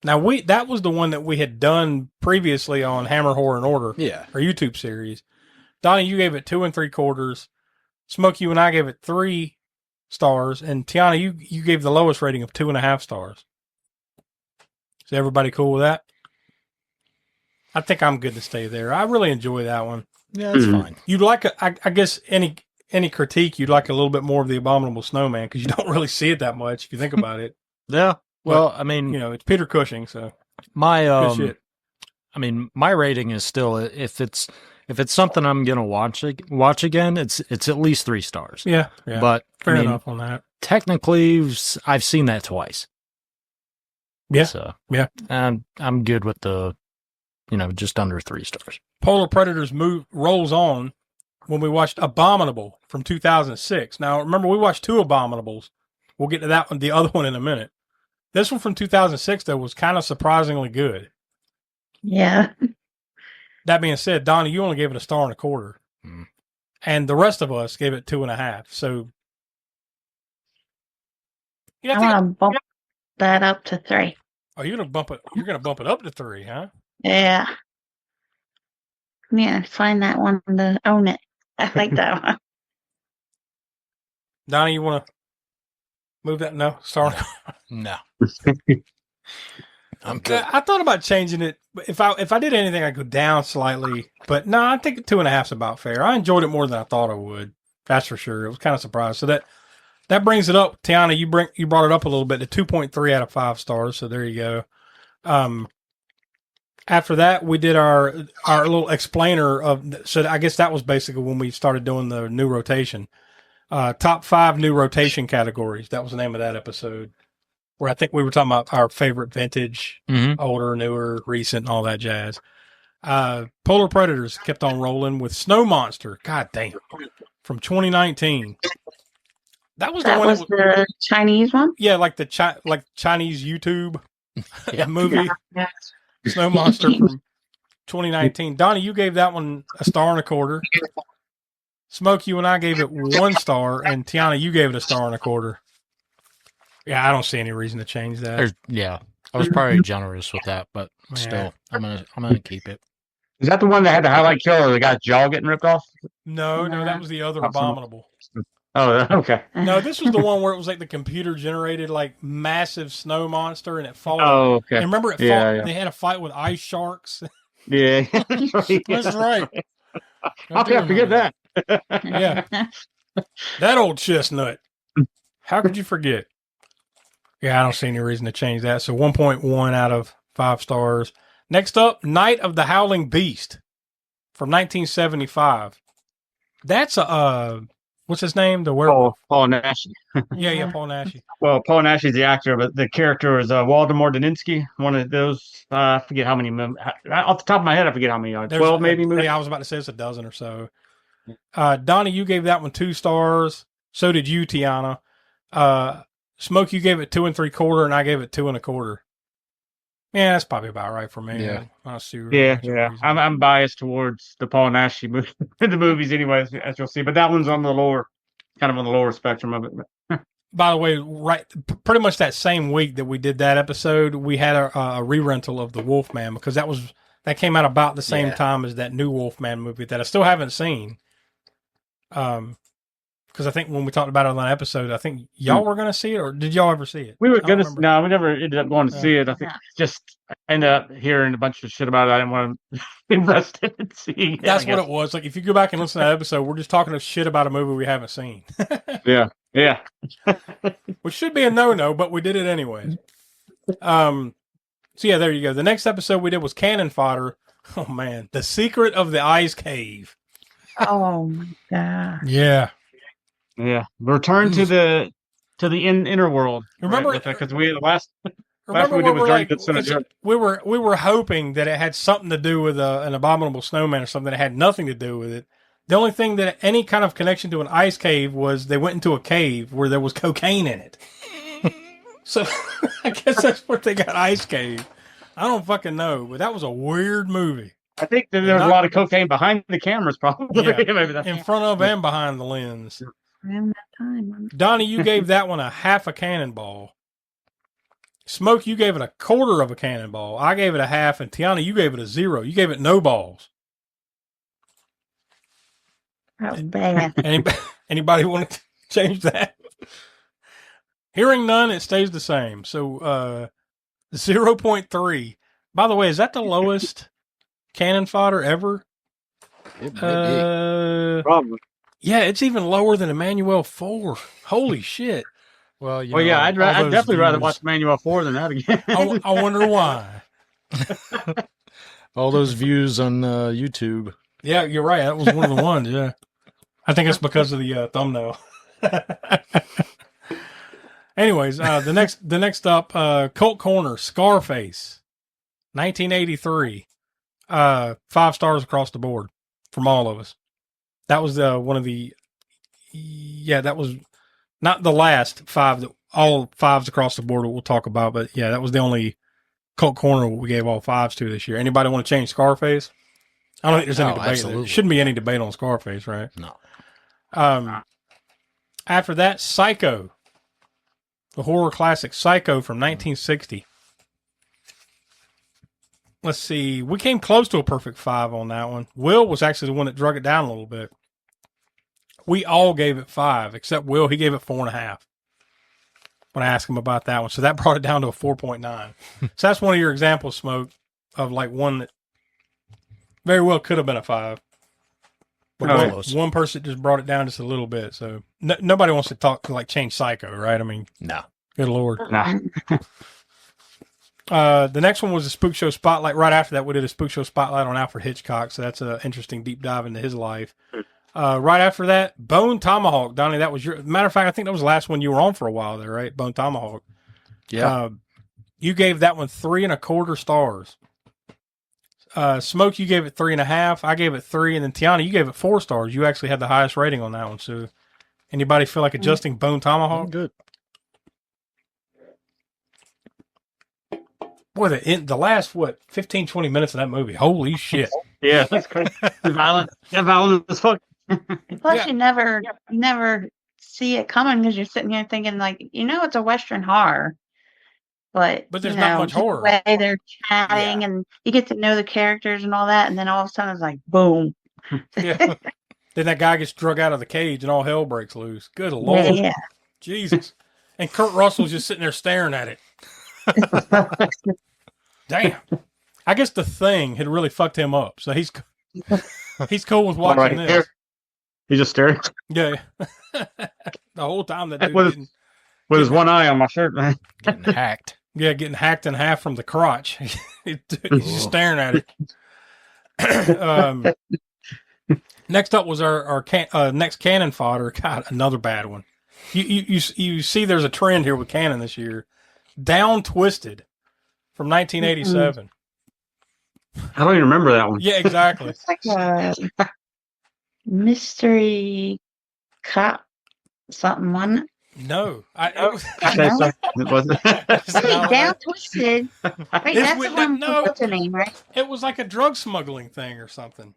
Now, that was the one that we had done previously on Hammer, Horror, and Order, our YouTube series. Donnie, you gave it 2 3/4. Smoke, you and I gave it 3 stars, and Tiana, you gave the lowest rating of 2.5 stars. Is everybody cool with that? I think I'm good to stay there. I really enjoy that one. Yeah, that's fine. You'd like, I guess, any critique, you'd like a little bit more of the Abominable Snowman because you don't really see it that much if you think about it. Yeah. Well, But, I mean, it's Peter Cushing, so my good shit. I mean, my rating is still if it's something I'm gonna watch again, it's at least 3 stars. Yeah. But fair enough on that. Technically, I've seen that twice. Yeah. So yeah, and I'm good with the, just under 3 stars. Polar Predators rolls on when we watched Abominable from 2006. Now, remember, we watched 2 Abominables. We'll get to that one, the other one in a minute. This one from 2006, though, was kind of surprisingly good. Yeah. That being said, Donnie, you only gave it 1.25 stars. And the rest of us gave it 2.5. So, I want to bump that up to 3. Oh, you're gonna bump it. You're gonna bump it up to 3, huh? Yeah. Yeah, find that one to own it. I like that one. Donnie, you want to move that? No, sorry. No. I'm good. I thought about changing it. If I did anything, I'd go down slightly. But no, I think 2.5 is about fair. I enjoyed it more than I thought I would. That's for sure. It was kind of surprised. So that brings it up. Tiana, you brought it up a little bit to 2.3 out of 5 stars. So there you go. After that, we did our little explainer of. So I guess that was basically when we started doing the new rotation. Top 5 new rotation categories. That was the name of that episode. Where I think we were talking about our favorite vintage, older, newer, recent, and all that jazz. Polar Predators kept on rolling with Snow Monster. God damn. From 2019. That was the one. The Chinese one? Yeah, like the Chinese YouTube movie. Yeah. Snow Monster from 2019. Donnie, you gave that one 1.25 stars. Smoke, you and I gave it 1 star, and Tiana, you gave it 1.25 stars. Yeah, I don't see any reason to change that. I was probably generous with that, but still, I'm gonna keep it. Is that the one that had the highlight kill or the guy's jaw getting ripped off? No, that was the other Abominable. Oh, okay. No, this was the one where it was like the computer generated like massive snow monster and it fought. Oh, okay. And remember, they had a fight with ice sharks. Yeah, that's right. How can I forget that? Yeah, that old chestnut. How could you forget? Yeah, I don't see any reason to change that. So 1.1 out of 5 stars. Next up, Night of the Howling Beast from 1975. That's what's his name? The werewolf. Paul Nash. Yeah, Paul Nash. Well, Paul Nash is the actor, but the character is Waldemar Daninsky. One of those. I forget how many. Off the top of my head, I forget how many. 12 maybe. Yeah, I was about to say it's a dozen or so. Donnie, you gave that one 2 stars. So did you, Tiana. Smoke, you gave it 2 3/4, and I gave it 2 1/4. Yeah, that's probably about right for me. Yeah. Yeah. I'm biased towards the Paul Nash the movies, anyway, as you'll see. But that one's on the lower, kind of on the lower spectrum of it. By the way, pretty much that same week that we did that episode, we had a re-rental of the Wolfman, because that came out about the same time as that new Wolfman movie that I still haven't seen. Because I think when we talked about it on that episode, I think y'all were going to see it, or did y'all ever see it? We were going to. No, we never ended up going to see it. I think just I ended up hearing a bunch of shit about it. I didn't want to invest in seeing it. That's what it was. Like, if you go back and listen to that episode, we're just talking shit about a movie we haven't seen. Yeah. Which should be a no-no, but we did it anyway. So yeah, there you go. The next episode we did was Cannon Fodder. Oh man, The Secret of the Ice Cave. Oh my god. Yeah. Yeah, return to the inner world. Remember, because we last we did was like, Journey. we were hoping that it had something to do with an abominable snowman or something that had nothing to do with it. The only thing that any kind of connection to an ice cave was they went into a cave where there was cocaine in it. So I guess that's what they got Ice Cave. I don't fucking know, but that was a weird movie. I think that there was a lot of cocaine behind the cameras, probably. Yeah, in front of and behind the lens. Donnie, you gave that one a half a cannonball. Smoke, you gave it a quarter of a cannonball. I gave it a half, and Tiana, you gave it a 0. You gave it no balls. That was bad. Anybody want to change that? Hearing none, it stays the same. So 0.3. By the way, is that the lowest cannon fodder ever? It might be. Probably. Yeah, it's even lower than Emmanuel 4. Holy shit. Well, I'd definitely rather watch Emmanuel 4 than that again. I wonder why. All those views on YouTube. Yeah, you're right. That was one of the ones, yeah. I think it's because of the thumbnail. Anyways, the next up, Cult Corner, Scarface, 1983. 5 stars across the board from all of us. That was one of the, that was not the last 5 that all 5s across the board that we'll talk about, but yeah, that was the only Cult Corner we gave all 5s to this year. Anybody want to change Scarface? I don't think there's any debate. Absolutely. There shouldn't be any debate on Scarface, right? No. After that, Psycho, the horror classic Psycho from 1960. Let's see. We came close to a perfect 5 on that one. Will was actually the one that drug it down a little bit. We all gave it 5, except Will. He gave it 4.5 when I asked him about that one. So that brought it down to a 4.9. So that's one of your examples, Smoke, of like one that very well could have been a 5. But one person just brought it down just a little bit. So nobody wants to change Psycho, right? I mean, no. Good Lord. Nah. The next one was a Spook Show Spotlight. Right after that, we did a Spook Show Spotlight on Alfred Hitchcock. So that's an interesting deep dive into his life. Right after that, Bone Tomahawk. Donnie, that was your... Matter of fact, I think that was the last one you were on for a while there, right? Bone Tomahawk. Yeah. You gave that one 3.25 stars. Smoke, you gave it 3.5. I gave it 3. And then Tiana, you gave it 4 stars. You actually had the highest rating on that one. So anybody feel like adjusting Bone Tomahawk? Good. Boy, the last, 15, 20 minutes of that movie. Holy shit. Yeah, that's crazy. Violent as fuck. Plus, you never see it coming because you're sitting here thinking, it's a Western horror. But there's not much horror. The way they're chatting and you get to know the characters and all that. And then all of a sudden it's like, boom. Yeah. Then that guy gets drug out of the cage and all hell breaks loose. Good Lord. Yeah. Jesus. And Kurt Russell's just sitting there staring at it. Damn. I guess The Thing had really fucked him up. So he's cool with watching this. Here. He's just staring. Yeah. The whole time that dude with his one eye on my shirt, man. Getting hacked. Yeah, getting hacked in half from the crotch. He's just staring at it. Next up was our next canon fodder. God, another bad one. You see, there's a trend here with canon this year. Down Twisted from 1987. I don't even remember that one. Yeah, exactly. It's like a mystery cop something, wasn't it? No, It wasn't. Hey, Down Twisted. Wait, that's the one. No, What's her name, right? It was like a drug smuggling thing or something.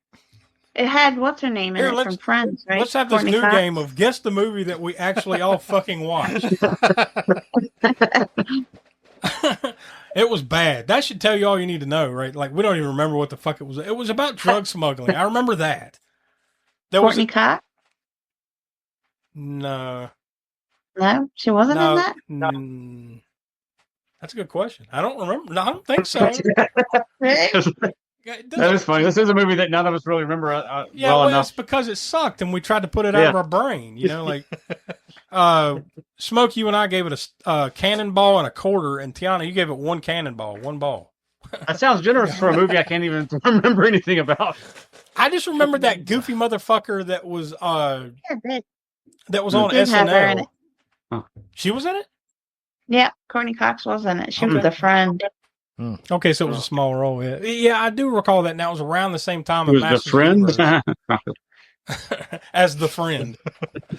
It had what's her name in it from Friends, right? Let's have this Courtney new Cox? game of guess the movie that we actually all fucking watched. It was bad. That should tell you all you need to know, right? Like, we don't even remember what the fuck it was. It was about drug smuggling. I remember that. Courtney Cox? No. No, she wasn't in that? That's a good question. I don't remember. No, I don't think so. That is funny. This is a movie that none of us really remember well enough. it's because it sucked and we tried to put it out of our brain. You know, like Smoke, you and I gave it a cannonball and a quarter, and Tiana, you gave it one cannonball, one ball. That sounds generous for a movie I can't even remember anything about. I just remember that goofy motherfucker that was on Did have her in SNL. it. She was in it? Yeah, Courtney Cox was in it. She was the friend. Okay, so it was a small role. Yeah, I do recall that. Now it was around the same time Who's as the friend? as the friend.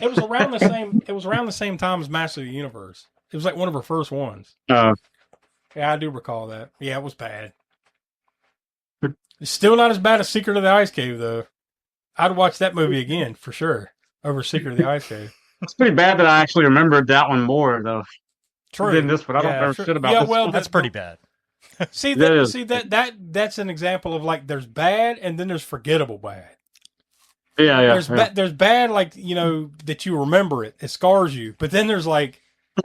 It was around the same. It was around the same time as Master of the Universe. It was like one of her first ones. Yeah, I do recall that. Yeah, it was bad. It's still not as bad as Secret of the Ice Cave, though. I'd watch that movie again for sure over Secret of the Ice Cave. It's pretty bad that I actually remembered that one more, though. True. Than this one. I don't remember shit about this one. That's pretty bad. That's an example of like there's bad and then there's forgettable bad. Yeah. There's bad, like, you know, that you remember it scars you, but then there's like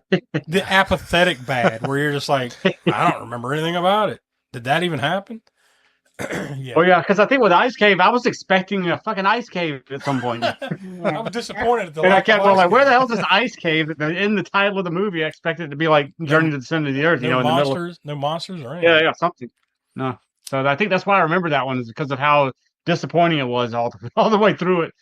the apathetic bad where you're just like, I don't remember anything about it. Did that even happen? Yeah. Oh yeah, because I think with Ice Cave, I was expecting a fucking ice cave at some point. I was disappointed at the. And I kept going like, "Where the hell is this ice cave?" In the title of the movie, I expected it to be like Journey to the Center of the Earth. No, you know, in monsters, the middle. No monsters or anything. Yeah, something. No, so I think that's why I remember that one is because of how disappointing it was all the way through it.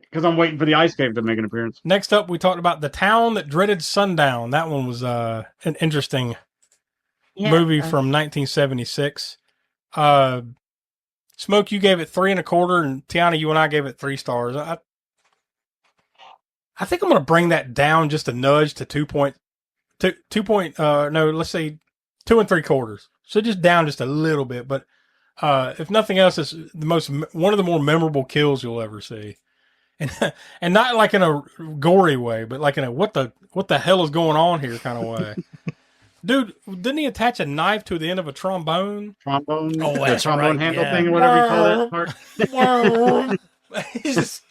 Because I'm waiting for the ice cave to make an appearance. Next up, we talked about The Town That Dreaded Sundown. That one was an interesting movie from 1976. Smoke, you gave it 3 1/4, and Tiana, you and I gave it 3 stars. I think I'm going to bring that down just a nudge to 2 let's say 2 3/4. So just down just a little bit, but if nothing else, it's one of the more memorable kills you'll ever see, and not like in a gory way, but like in a what the hell is going on here kind of way. Dude, didn't he attach a knife to the end of a trombone? Trombone? Oh, the trombone handle thing or whatever you call that part. He's just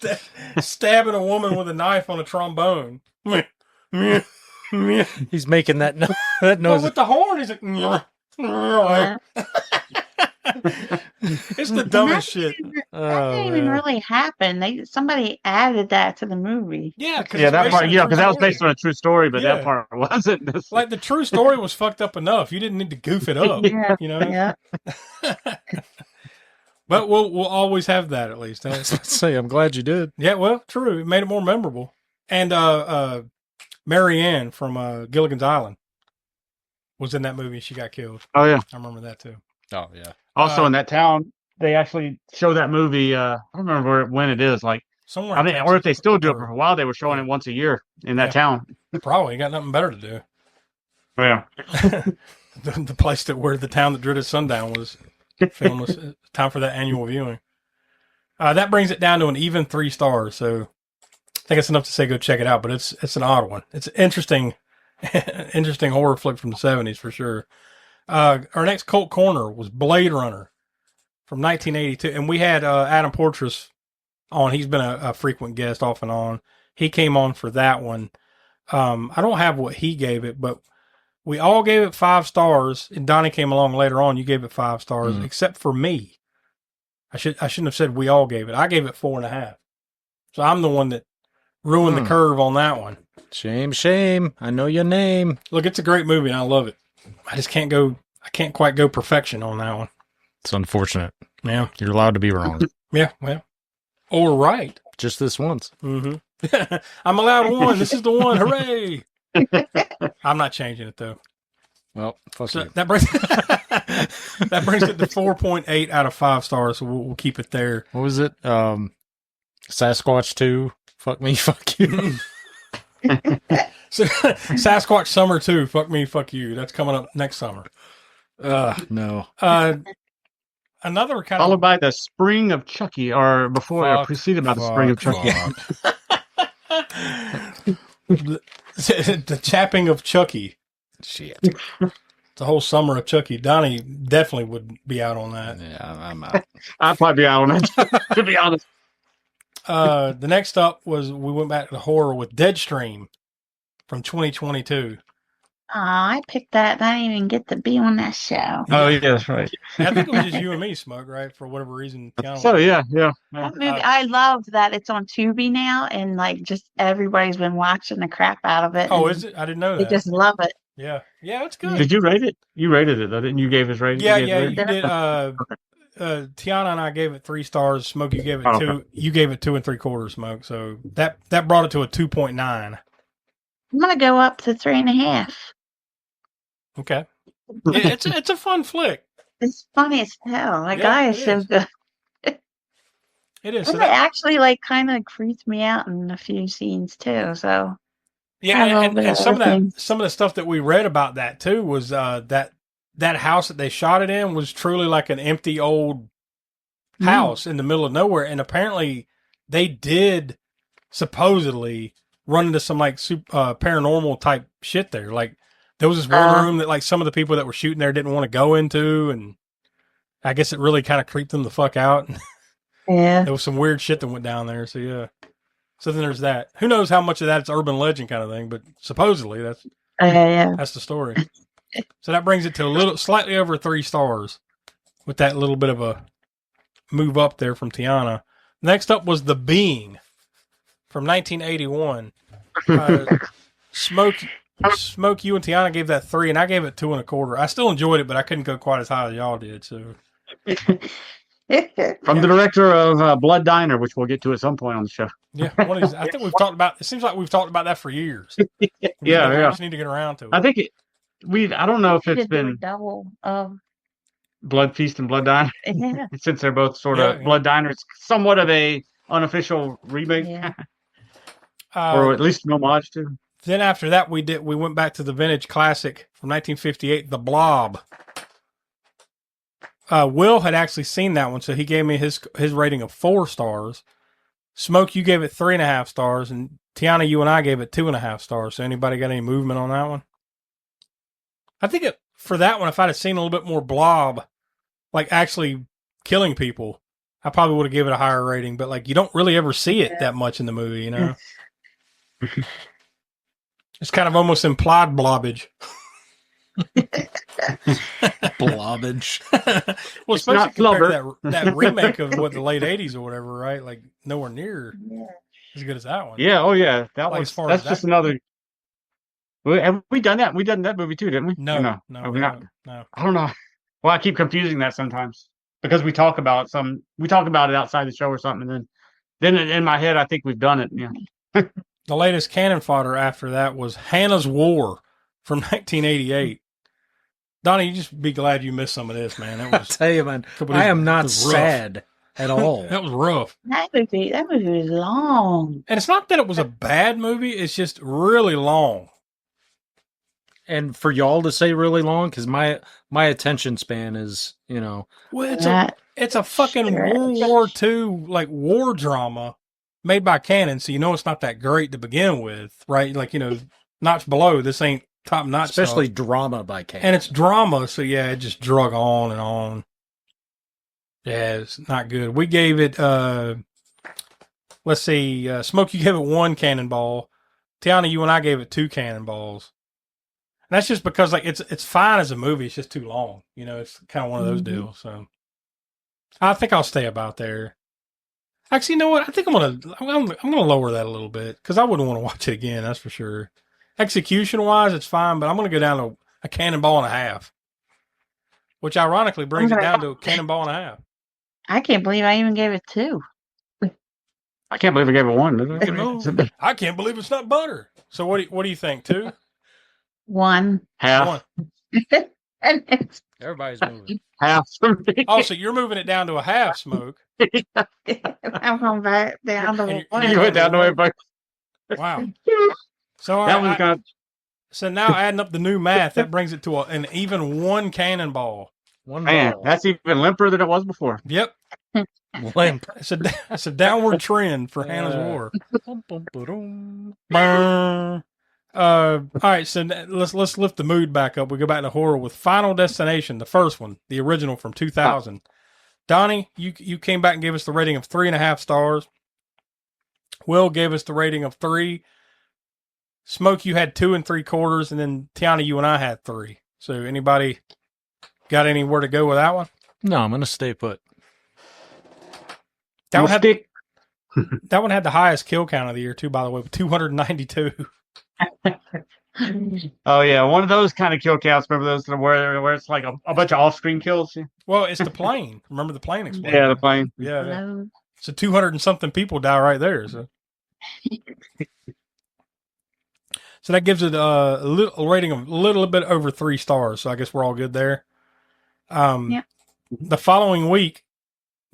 stabbing a woman with a knife on a trombone. He's making that noise. Well, with the horn, he's like... It's the dumbest shit. That didn't even really happen. Somebody added that to the movie. Yeah, that part. Yeah, because that was based on a true story, but that part wasn't. Like the true story was fucked up enough. You didn't need to goof it up. You know. Yeah. But we'll always have that at least. Let's say I'm glad you did. Yeah, well, true. It made it more memorable. And Mary Ann from Gilligan's Island was in that movie. She got killed. Oh yeah, I remember that too. Oh yeah. Also, in that town, they actually show that movie. I don't remember when it is. Like somewhere. I mean, or if they still do it for a while, they were showing it once a year in that town. Probably got nothing better to do. Yeah. the place where The Town That Dreaded Sundown was filmed was time for that annual viewing. That brings it down to an even 3 stars. So I think it's enough to say go check it out. But it's an odd one. It's an interesting horror flick from the 70s for sure. Our next cult corner was Blade Runner from 1982, and we had Adam Portress on. He's been a frequent guest off and on. He came on for that one. I don't have what he gave it, but we all gave it 5 stars. And Donnie came along later on. You gave it 5 stars, except for me. I shouldn't have said we all gave it. I gave it 4.5. So I'm the one that ruined the curve on that one. Shame. I know your name. Look, it's a great movie, and I love it. I can't quite go perfection on that one. It's unfortunate. Yeah. You're allowed to be wrong. Yeah, well. Or right. Just this once. Mm-hmm. I'm allowed one. This is the one. Hooray! I'm not changing it though. Well, fuck So you. that brings that brings it to 4.8 out of 5 stars. So we'll keep it there. What was it? Sasquatch 2. Fuck me, fuck you. So, Sasquatch Summer 2. Fuck me, fuck you. That's coming up next summer. No. Another kind Followed of by the Spring of Chucky, or before preceded by the Spring of Chucky. the chapping of Chucky. Shit. The whole summer of Chucky. Donnie definitely would be out on that. Yeah, I'm out. I'd probably be out on it, to be honest. The next up was we went back to horror with Deadstream from 2022. I picked that. I didn't even get to be on that show. Oh, yeah, that's right. I think it was just you and me, Smoke, right? For whatever reason. So, yeah. That movie, I love that it's on Tubi now, and like just everybody's been watching the crap out of it. Oh, is it? I didn't know that. They just love it. Yeah, it's good. Did you rate it? You rated it, though, didn't you? Gave us rating? Yeah, you did. Tiana and I gave it 3 stars. Smoke, you gave it 2. Okay. You gave it 2 3/4. Smoke. So that brought it to a 2.9. I'm gonna go up to 3.5. Okay, it's a fun flick. It's funny as hell. That Yeah, guy it is so is. good. It is. And So it actually like kind of creeps me out in a few scenes too. So yeah, and some of that, things. some of the stuff that we read about that too was that house that they shot it in was truly like an empty old house in the middle of nowhere, and apparently they did supposedly run into some like paranormal type shit there. Like there was this one room that like some of the people that were shooting there didn't want to go into, and I guess it really kind of creeped them the fuck out. Yeah, there was some weird shit that went down there. So yeah. So then there's that. Who knows how much of that's urban legend kind of thing, but supposedly that's the story. So that brings it to slightly over 3 stars with that little bit of a move up there from Tiana. Next up was The Being from 1981. Smoke, you and Tiana gave that 3, and I gave it 2 1/4. I still enjoyed it, but I couldn't go quite as high as y'all did. So. From the director of Blood Diner, which we'll get to at some point on the show. Yeah, I think we've talked about. It seems like we've talked about that for years. We just need to get around to it. I think I don't know if it's did do a been double of Blood Feast and Blood Diner. yeah. Since they're both sort of Blood Diner, it's somewhat of a unofficial remake, or at least an homage to. Then after that, we went back to the vintage classic from 1958, The Blob. Will had actually seen that one, so he gave me his rating of 4 stars. Smoke, you gave it 3.5 stars, and Tiana, you and I gave it 2.5 stars. So anybody got any movement on that one? I think for that one, if I'd have seen a little bit more blob, like actually killing people, I probably would have given it a higher rating. But like, you don't really ever see it that much in the movie, you know. It's kind of almost implied blobbage. Blobbage. Well, especially compared to that remake of the late 80s or whatever, right? Like nowhere near as good as that one. Yeah, oh yeah. That like, was that's just another. Have we done that? We done that movie too, didn't we? No. Have we not? No. I don't know. Well, I keep confusing that sometimes because we talk about it outside the show or something, and then in my head I think we've done it. Yeah. The latest cannon fodder after that was Hannah's War from 1988. Donnie, you just be glad you missed some of this, man. That was, I tell you, man, I am not sad at all. That was rough. That movie was long. And it's not that it was a bad movie, it's just really long. And for y'all to say really long, because my attention span is, well, it's a fucking World War II like war drama made by Cannon, so it's not that great to begin with, right? Like notch below. This ain't top notch, especially stuff. Drama by Cannon, and it's drama, so yeah, it just drug on and on. Yeah, it's not good. We gave it. Let's see, Smoke, you gave it 1 cannonball. Tiana, you and I gave it 2 cannonballs. And that's just because like it's fine as a movie. It's just too long. It's kind of one of those deals. So I think I'll stay about there. Actually, you know what? I think I'm gonna lower that a little bit because I wouldn't want to watch it again. That's for sure. Execution wise, it's fine, but I'm gonna go down to a cannonball and a half, which ironically brings it down to a cannonball and a half. I can't believe I even gave it 2. I can't believe I gave it 1. No, I can't believe it's not butter. So what do you think? 2? 1. Half. 1. And it's Everybody's moving. Half for me. Oh, so you're moving it down to a half, Smoke. I'm going back down to And 1. You went down the way back. Wow. So That one's got. So now adding up the new math, that brings it to an even 1 cannonball. Man, that's even limper than it was before. Yep. Limp. It's a downward trend for Hannah's War. All right, so let's lift the mood back up. We go back to horror with Final Destination, the first one, the original from 2000. Donnie, you came back and gave us the rating of 3.5 stars. Will gave us the rating of 3. Smoke, you had 2 3/4, and then Tiana, you and I had 3. So anybody got anywhere to go with that one? No, I'm gonna stay put. That one had the highest kill count of the year too, by the way, with 292. Oh yeah, one of those kind of kill counts. Remember those where it's like a bunch of off-screen kills? Well, it's the plane. Remember the plane exploded? Yeah, the plane. Yeah. So 200 and something people die right there. So that gives it a rating of a little bit over 3 stars. So I guess we're all good there. Yeah. The following week,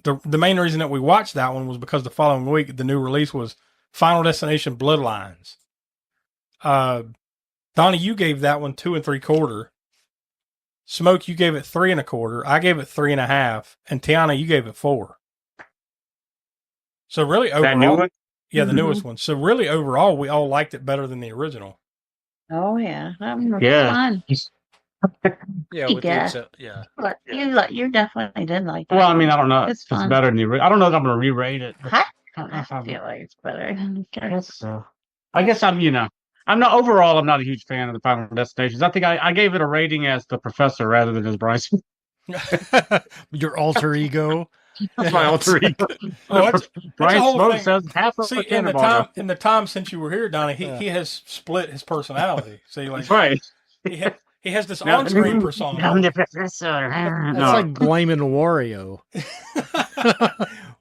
the main reason that we watched that one was because the following week the new release was Final Destination Bloodlines. Donnie, you gave that one 2 3/4. Smoke, you gave it 3 1/4. I gave it 3.5, and Tiana, you gave it 4. So really overall, that new one? Yeah, the newest one. So really overall, we all liked it better than the original. Oh yeah, that one was Yeah. fun. Yeah, with the yeah. But you definitely did like it. Well, I mean, I don't know. It's It's fun. better than the. I don't know if I'm gonna re-rate it. I feel like it's better. So, I guess I'm not overall. I'm not a huge fan of the Final Destinations. I think I gave it a rating as the professor rather than as Bryson. Your alter ego. That's my alter ego. That's Brian the whole Smoke thing. says half of See, a in the cannonball. time since you were here, Donnie, he has split his personality. See, like That's right. he has this Now- on-screen persona. I'm the professor. That's No. like blaming Wario.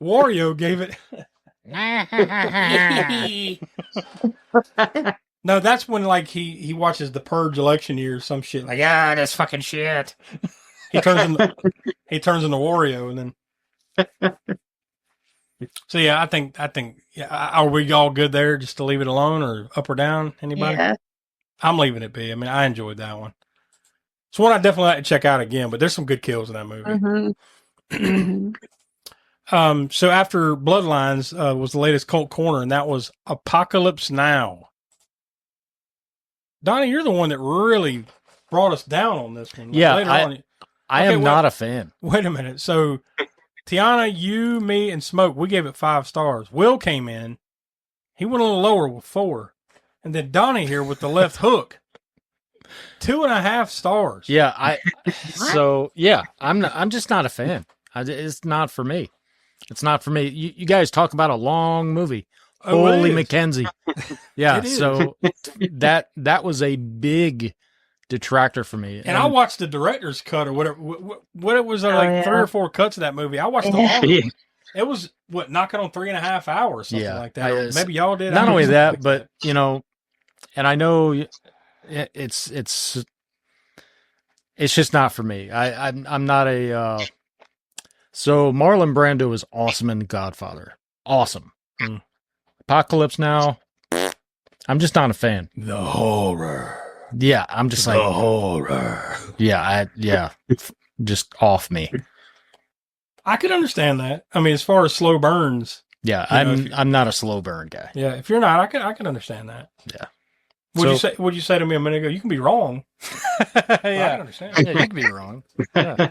Wario gave it. No, that's when like he watches the Purge election year or some shit. Like, this fucking shit. He turns into Wario, and then. So yeah, I think yeah. Are we all good there? Just to leave it alone, or up or down? Anybody? Yeah. I'm leaving it be. I mean, I enjoyed that one. It's one I definitely like to check out again. But there's some good kills in that movie. So after Bloodlines was the latest cult corner, and that was Apocalypse Now. Donnie, you're the one that really brought us down on this one. Yeah, Later on, I am not a fan. Wait a minute. So, Tiana, you, me, and Smoke, we gave it 5 stars. Will came in. He went a little lower with 4. And then Donnie here with the left hook. 2.5 stars. Yeah, I'm just not a fan. It's not for me. It's not for me. You guys talk about a long movie. Holy Mackenzie. Yeah, so that was a big detractor for me. And I watched the director's cut or whatever. What it was, 3 or 4 cuts of that movie. I watched the whole movie. It was knocking on 3.5 hours, something like that. Or maybe y'all did. Not only that, but and I know it's just not for me. I'm not a. So Marlon Brando is awesome in Godfather. Awesome. Apocalypse Now. I'm just not a fan. The horror. Yeah, I'm just like the horror. Yeah, just off me. I could understand that. I mean, as far as slow burns. Yeah, I'm not a slow burn guy. Yeah, if you're not, I can understand that. Yeah. What'd you say to me a minute ago? You can be wrong. Yeah, I can understand. Yeah, you can be wrong. Yeah.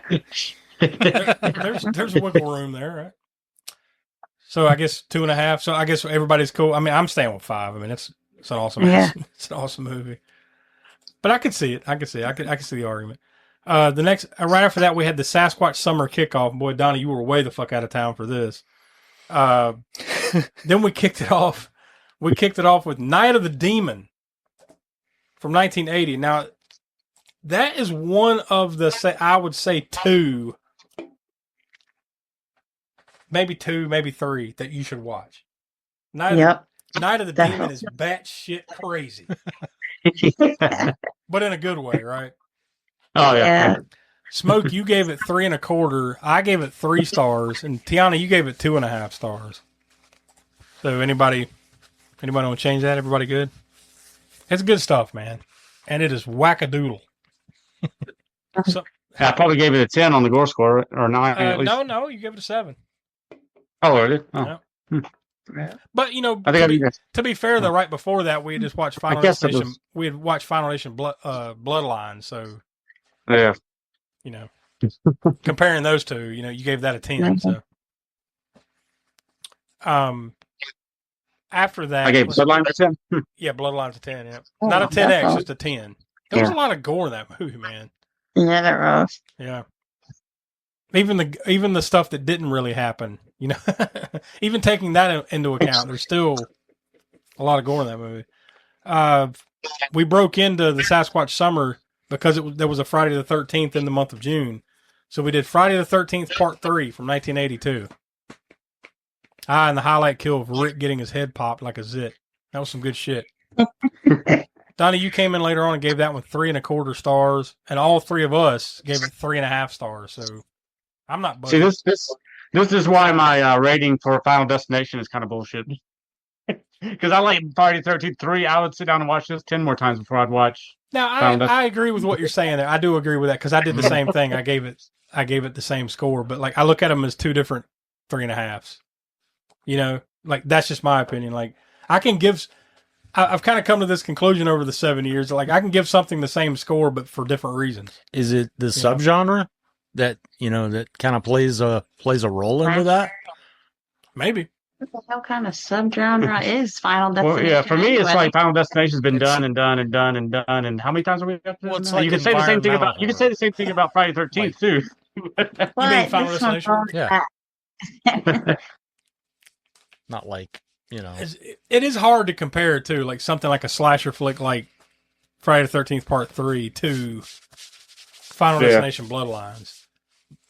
There's a wiggle room there, right? So I guess 2.5. So I guess everybody's cool. I mean, I'm staying with 5. I mean, it's an awesome, it's an awesome movie. But I could see it. I could see the argument. The next, right after that, we had the Sasquatch Summer Kickoff. Boy, Donnie, you were way the fuck out of town for this. Then we kicked it off. We kicked it off with Night of the Demon from 1980. Now, that is one of the, I would say 2, maybe 3 that you should watch. Night of the Demon is batshit crazy. But in a good way, right? Oh, yeah. Smoke, you gave it 3 1/4. I gave it 3 stars. And Tiana, you gave it 2.5 stars. So anybody want to change that? Everybody good? It's good stuff, man. And it is wackadoodle. So, I probably gave it a 10 on the gore score, or 9 at least. No, you gave it a 7. Oh, I did? Oh. Yeah. But, to be fair, though, right before that, we had just watched Final Destination. We had watched Final Destination Bloodline, so... Yeah. Comparing those two, you gave that a 10, so... After that... I gave Bloodline a 10? Yeah, Bloodline's a 10, yeah. Not a 10X, just a 10. There was a lot of gore in that movie, man. Yeah, there was. Yeah. Even the stuff that didn't really happen, even taking that into account, there's still a lot of gore in that movie. We broke into the Sasquatch Summer because there was a Friday the 13th in the month of June. So we did Friday the 13th Part 3 from 1982. And the highlight kill of Rick getting his head popped like a zit. That was some good shit. Donnie, you came in later on and gave that one 3 1/4 stars, and all 3 of us gave it 3.5 stars. So I'm not bugging. See, this is why my rating for Final Destination is kind of bullshit. Because I like Friday the 13th 3. I would sit down and watch this 10 more times before I'd watch. Now I agree with what you're saying there. I do agree with that because I did the same thing. I gave it the same score, but like I look at them as 2 different 3.5s. Like that's just my opinion. Like I can give. I've kind of come to this conclusion over the 7 years. Like I can give something the same score, but for different reasons. Is it the subgenre that that kind of plays a role into that? Maybe. What the hell kind of subgenre is Final Destination? Well, yeah, for me, it's like Final Destination's been done and done and done and done. And how many times are we up to? Well, it's like you can say the same thing about Friday the 13th too. You mean Final Destination? Yeah. Not like. It is hard to compare to like something like a slasher flick like Friday the 13th Part 3 to Final Destination Bloodlines.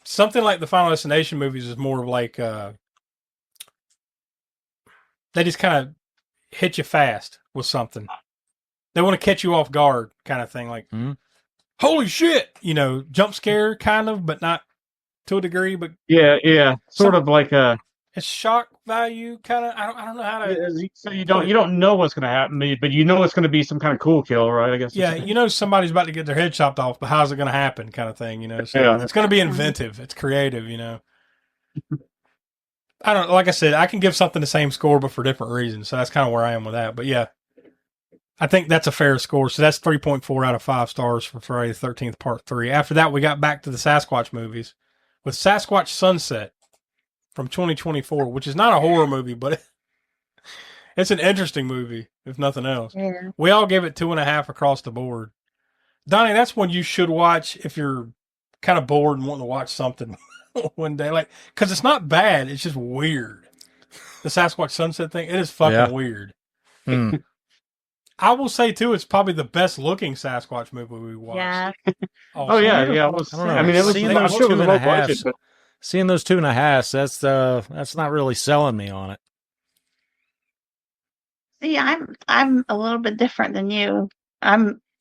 Something like the Final Destination movies is more of like they just kind of hit you fast with something. They want to catch you off guard kind of thing, like holy shit, jump scare kind of, but not to a degree, but sort of like a it's shock value kind of. I don't know how to. So you don't know what's going to happen, but you know it's going to be some kind of cool kill, right? I guess. Yeah, somebody's about to get their head chopped off, but how's it going to happen, kind of thing. So it's going to be inventive. It's creative. I don't. Like I said, I can give something the same score, but for different reasons. So that's kind of where I am with that. But yeah, I think that's a fair score. So that's 3.4 out of 5 stars for Friday the 13th Part 3. After that, we got back to the Sasquatch movies with Sasquatch Sunset from 2024, which is not a horror movie, but it's an interesting movie, if nothing else. Yeah. We all gave it 2.5 across the board. Donnie, that's one you should watch if you're kind of bored and wanting to watch something one day. Like, because it's not bad, it's just weird. The Sasquatch Sunset thing, it is fucking weird. I will say, too, it's probably the best looking Sasquatch movie we watched. Yeah. Oh, yeah. It was, I mean, it was, seeing those 2.5s. Seeing those 2.5s, that's not really selling me on it. See, I'm a little bit different than you.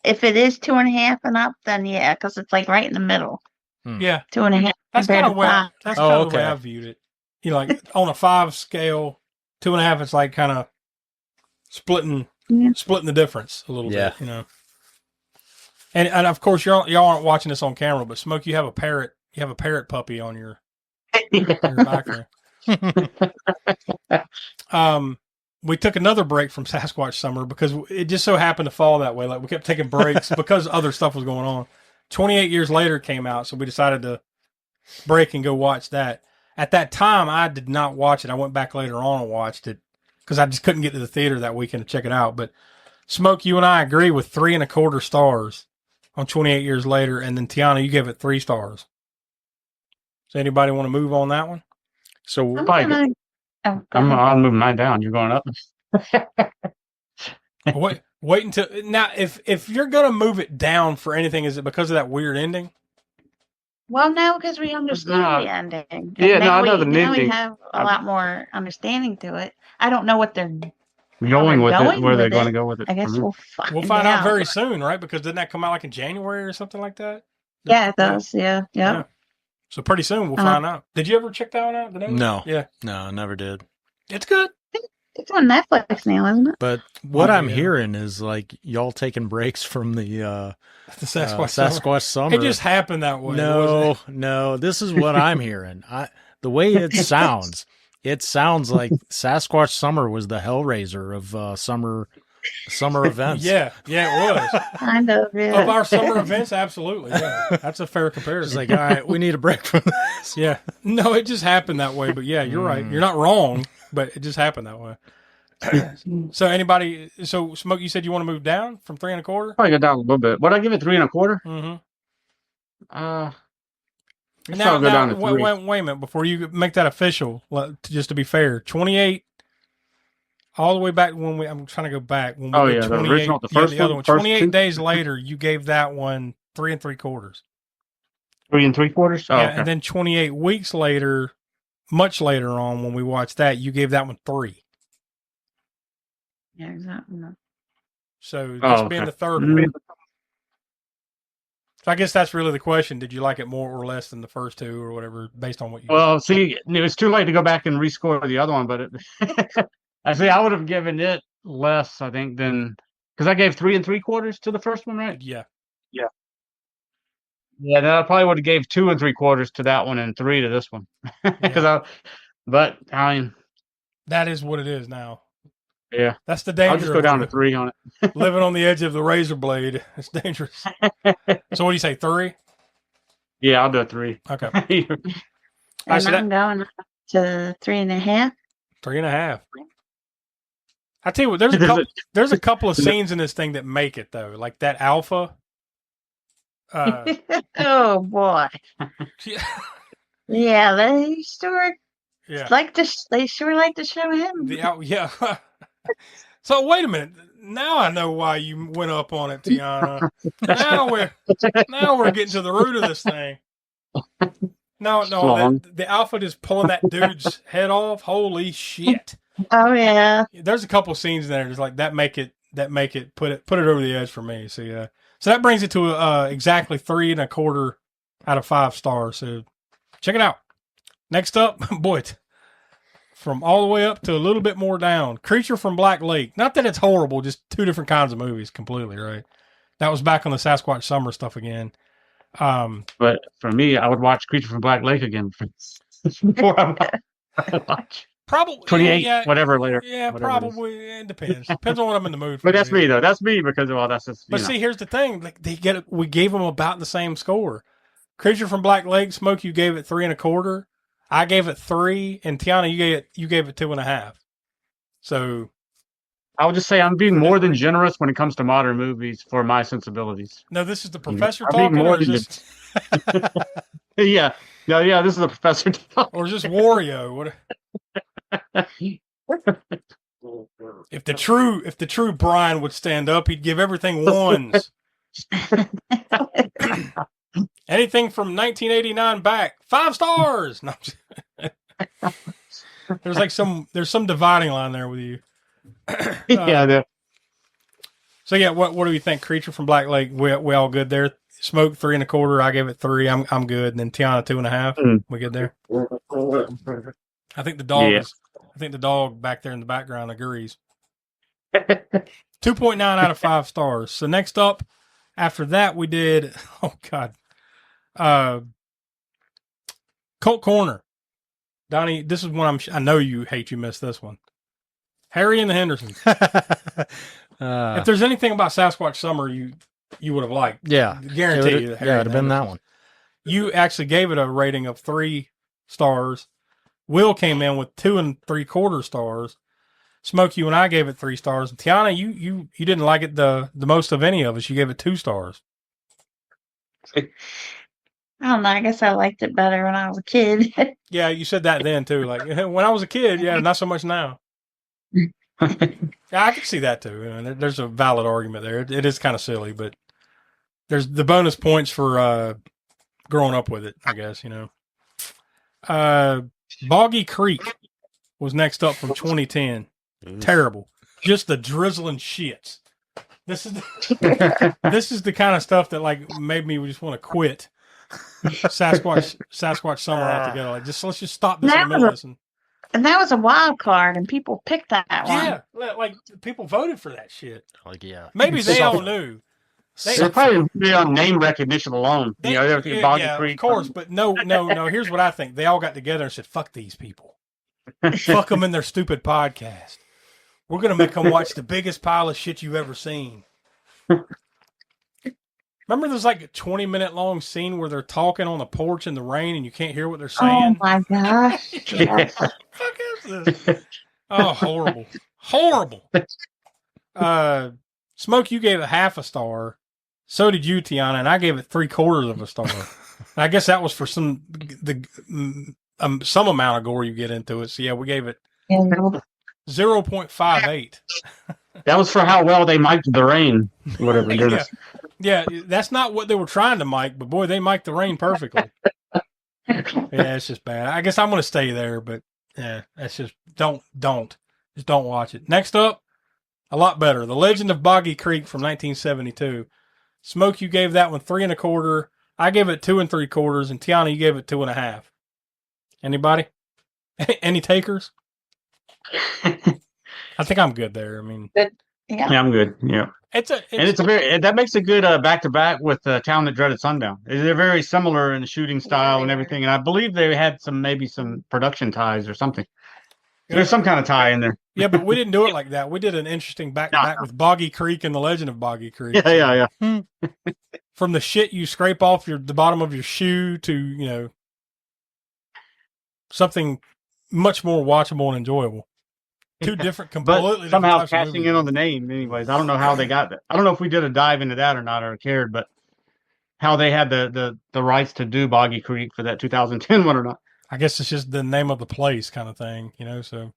If it is 2.5 and up, then yeah, because it's like right in the middle. Yeah, 2.5. That's kind of the way I viewed it. Like on a 5 scale, 2.5. It's like kind of splitting the difference a little bit. And of course y'all aren't watching this on camera, but Smoke, you have a parrot. You have a parrot puppy on your background. We took another break from Sasquatch Summer because it just so happened to fall that way. Like we kept taking breaks because other stuff was going on. 28 years later it came out, so we decided to break and go watch that. At that time, I did not watch it. I went back later on and watched it because I just couldn't get to the theater that weekend to check it out. But Smoke, you and I agree with 3.25 stars on 28 years later, and then Tiana, you gave it 3 stars. Does anybody want to move on that one? So I'm moving mine down. You're going up. Wait until now. If you're gonna move it down for anything, is it because of that weird ending? Well, no, because we understand the ending. And Yeah, no, now I know the now we ending. have a lot more understanding to it. I don't know what they're Going with it, going where they're with going to it. go with it. I guess we'll find We'll find out out. very soon, right? Because didn't that come out like in January or something like that? Yeah, it does. Yeah. Yeah. So pretty soon we'll find out. Did you ever check that one out? No. Yeah. No, I never did. It's good. It's on Netflix now, isn't it? But what I'm hearing is like y'all taking breaks from the Sasquatch Summer. It just happened that way. No. This is what I'm hearing. The way it sounds like Sasquatch Summer was the Hellraiser of summer events. Yeah, it was. Kind of, yeah. Of our summer events, absolutely. Yeah, that's a fair comparison. It's like, all right, we need a break from this. Yeah. No, it just happened that way. But yeah, you're right. You're not wrong, but it just happened that way. So Smoke, you said you want to move down from 3 1/4? Probably go down a little bit. Would I give it 3 1/4? Mm-hmm. Now, go down to 3. Wait a minute before you make that official. Just to be fair, 28. All the way back when I'm trying to go back. When we did the original, the first the other one. 28 days later, you gave that one 3 3/4. 3 3/4. Oh, yeah, okay. and then 28 weeks later, much later on, when we watched that, you gave that one 3. Yeah, exactly. So this being the third one. So I guess that's really the question. Did you like it more or less than the first two or whatever, based on what you... Well, see, it was too late to go back and rescore the other one, but I would have given it less, I think, than... Because I gave 3 3/4 to the first one, right? Yeah. Yeah, then I probably would have gave 2 3/4 to that one and 3 to this one. But, I mean... That is what it is now. Yeah. That's the danger. I'll just go down to 3 on it. Living on the edge of the razor blade. It's dangerous. So what do you say, 3? Yeah, I'll do a 3. Okay. And I'm going to 3.5. 3.5. I tell you what, there's a couple of scenes in this thing that make it though, like that alpha. Oh boy. Yeah, they sure like to. They sure like to show him. Yeah. So wait a minute. Now I know why you went up on it, Tiana. now we're getting to the root of this thing. No, the alpha just pulling that dude's head off. Holy shit! Oh yeah. There's a couple scenes in there just like that make it put it over the edge for me. So yeah. So that brings it to exactly 3 1/4 out of 5 stars. So check it out. Next up, boy, from all the way up to a little bit more down, Creature from Black Lake. Not that it's horrible, just 2 different kinds of movies completely, right? That was back on the Sasquatch Summer stuff again. But for me, I would watch Creature from Black Lake again before I watch. Probably 28, whatever later. Yeah, whatever probably. It depends. Depends on what I'm in the mood for. But that's me though. That's me because that's just. But see, here's the thing: like we gave them about the same score. Creature from Black Lake, Smoke, you gave it 3 1/4. I gave it 3, and Tiana, you gave it 2.5. So I would just say I'm being more than generous when it comes to modern movies for my sensibilities. No, this is the professor talking, more or just... Yeah, this is the professor talking, or just Wario. What? If the true Brian would stand up, he'd give everything 1s. Anything from 1989 back, 5 stars. No, there's some dividing line there with you. So yeah, what do you think? Creature from Black Lake, we all good there. Smoke 3 1/4. I gave it 3. I'm good. And then Tiana 2.5. We good there? I think the dog I think the dog back there in the background agrees. 2.9 out of 5 stars. So next up, after that, we did. Oh God. Cult Corner. Donnie, this is one I know you missed this one. Harry and the Hendersons. If there's anything about Sasquatch Summer you would have liked. Yeah. Guarantee you. It'd have been that one. You actually gave it a rating of 3 stars. Will came in with 2 3/4 stars. Smoke, you and I gave it 3 stars. And Tiana, you didn't like it the most of any of us. You gave it 2 stars. I don't know. I guess I liked it better when I was a kid. Yeah, you said that then too. Like when I was a kid, yeah, not so much now. Yeah, I can see that too. I mean, there's a valid argument there. It is kind of silly, but there's the bonus points for growing up with it, I guess, you know. Boggy Creek was next up from 2010. Terrible. Just the drizzling shits. This is the kind of stuff that like made me just want to quit Sasquatch Summer altogether. Like let's just stop this in the middle of this. And that was a wild card, and people picked that one. Yeah, like people voted for that shit. Like, yeah. Maybe they all knew. They probably be on name recognition alone. You know, everything Boggy Creek. Of course, but no. Here's what I think. They all got together and said, "Fuck these people. Fuck them in their stupid podcast. We're gonna make them watch the biggest pile of shit you've ever seen." Remember, there's like a 20-minute long scene where they're talking on the porch in the rain and you can't hear what they're saying. Oh my gosh! What the fuck is this? Oh, horrible. Smoke, you gave it half a star. So did you, Tiana, and I gave it 3/4 of a star. I guess that was for some amount of gore you get into it. So yeah, we gave it 0.58. That was for how well they mic'd the rain. Whatever. Yeah, that's not what they were trying to mic, but boy, they mic'd the rain perfectly. Yeah, it's just bad. I guess I'm going to stay there, but yeah, that's just don't watch it. Next up, a lot better. The Legend of Boggy Creek from 1972. Smoke, you gave that one 3 1/4. I gave it 2 3/4, and Tiana, you gave it 2 1/2. Anybody? Any takers? I think I'm good there. I mean, yeah, I'm good. Yeah, that makes a good back to back with Town That Dreaded Sundown. They're very similar in the shooting style and everything, and I believe they had maybe some production ties or something. There's some kind of tie in there. Yeah, but we didn't do it like that. We did an interesting back to back with Boggy Creek and the Legend of Boggy Creek. Yeah. From the shit you scrape off the bottom of your shoe to something much more watchable and enjoyable. Two different, completely but somehow different cashing in on the name. Anyways, I don't know how they got that. I don't know if we did a dive into that or not, or cared, but how they had the rights to do Boggy Creek for that 2010 one or not. I guess it's just the name of the place kind of thing, So